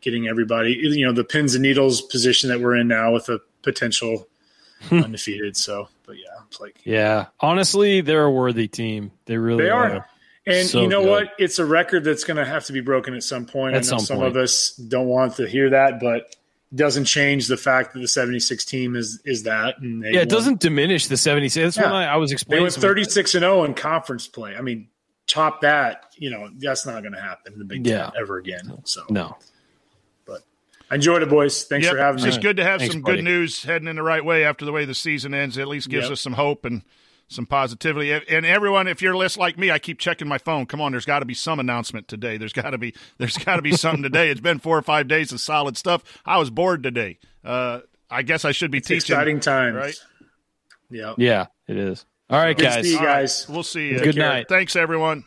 S4: getting everybody, the pins and needles position that we're in now with a potential undefeated. So, but yeah, it's like,
S6: yeah, honestly, they're a worthy team. They really are.
S4: And
S6: so
S4: you know
S6: good.
S4: what? It's a record that's going to have to be broken at some point. I know some of us don't want to hear that, but it doesn't change the fact that the 76 team is that. And
S6: it doesn't diminish the 76. That's when I was explaining.
S4: They went 36-0 in conference play. I mean, top that, that's not going to happen in the Big Ten ever again. So
S6: no.
S4: But I enjoyed it, boys. Thanks for having me.
S1: It's good to have some good news heading in the right way after the way the season ends. It at least gives us some hope and some positivity. And everyone, if you're less like me, I keep checking my phone. Come on, there's got to be some announcement today. There's got to be something today. It's been 4 or 5 days of solid stuff. I was bored today. I guess I should be teaching.
S4: Exciting times,
S1: right?
S4: Yeah.
S6: Yeah, it is. All right, guys.
S4: See you guys.
S1: We'll see you.
S6: Good night.
S1: Thanks, everyone.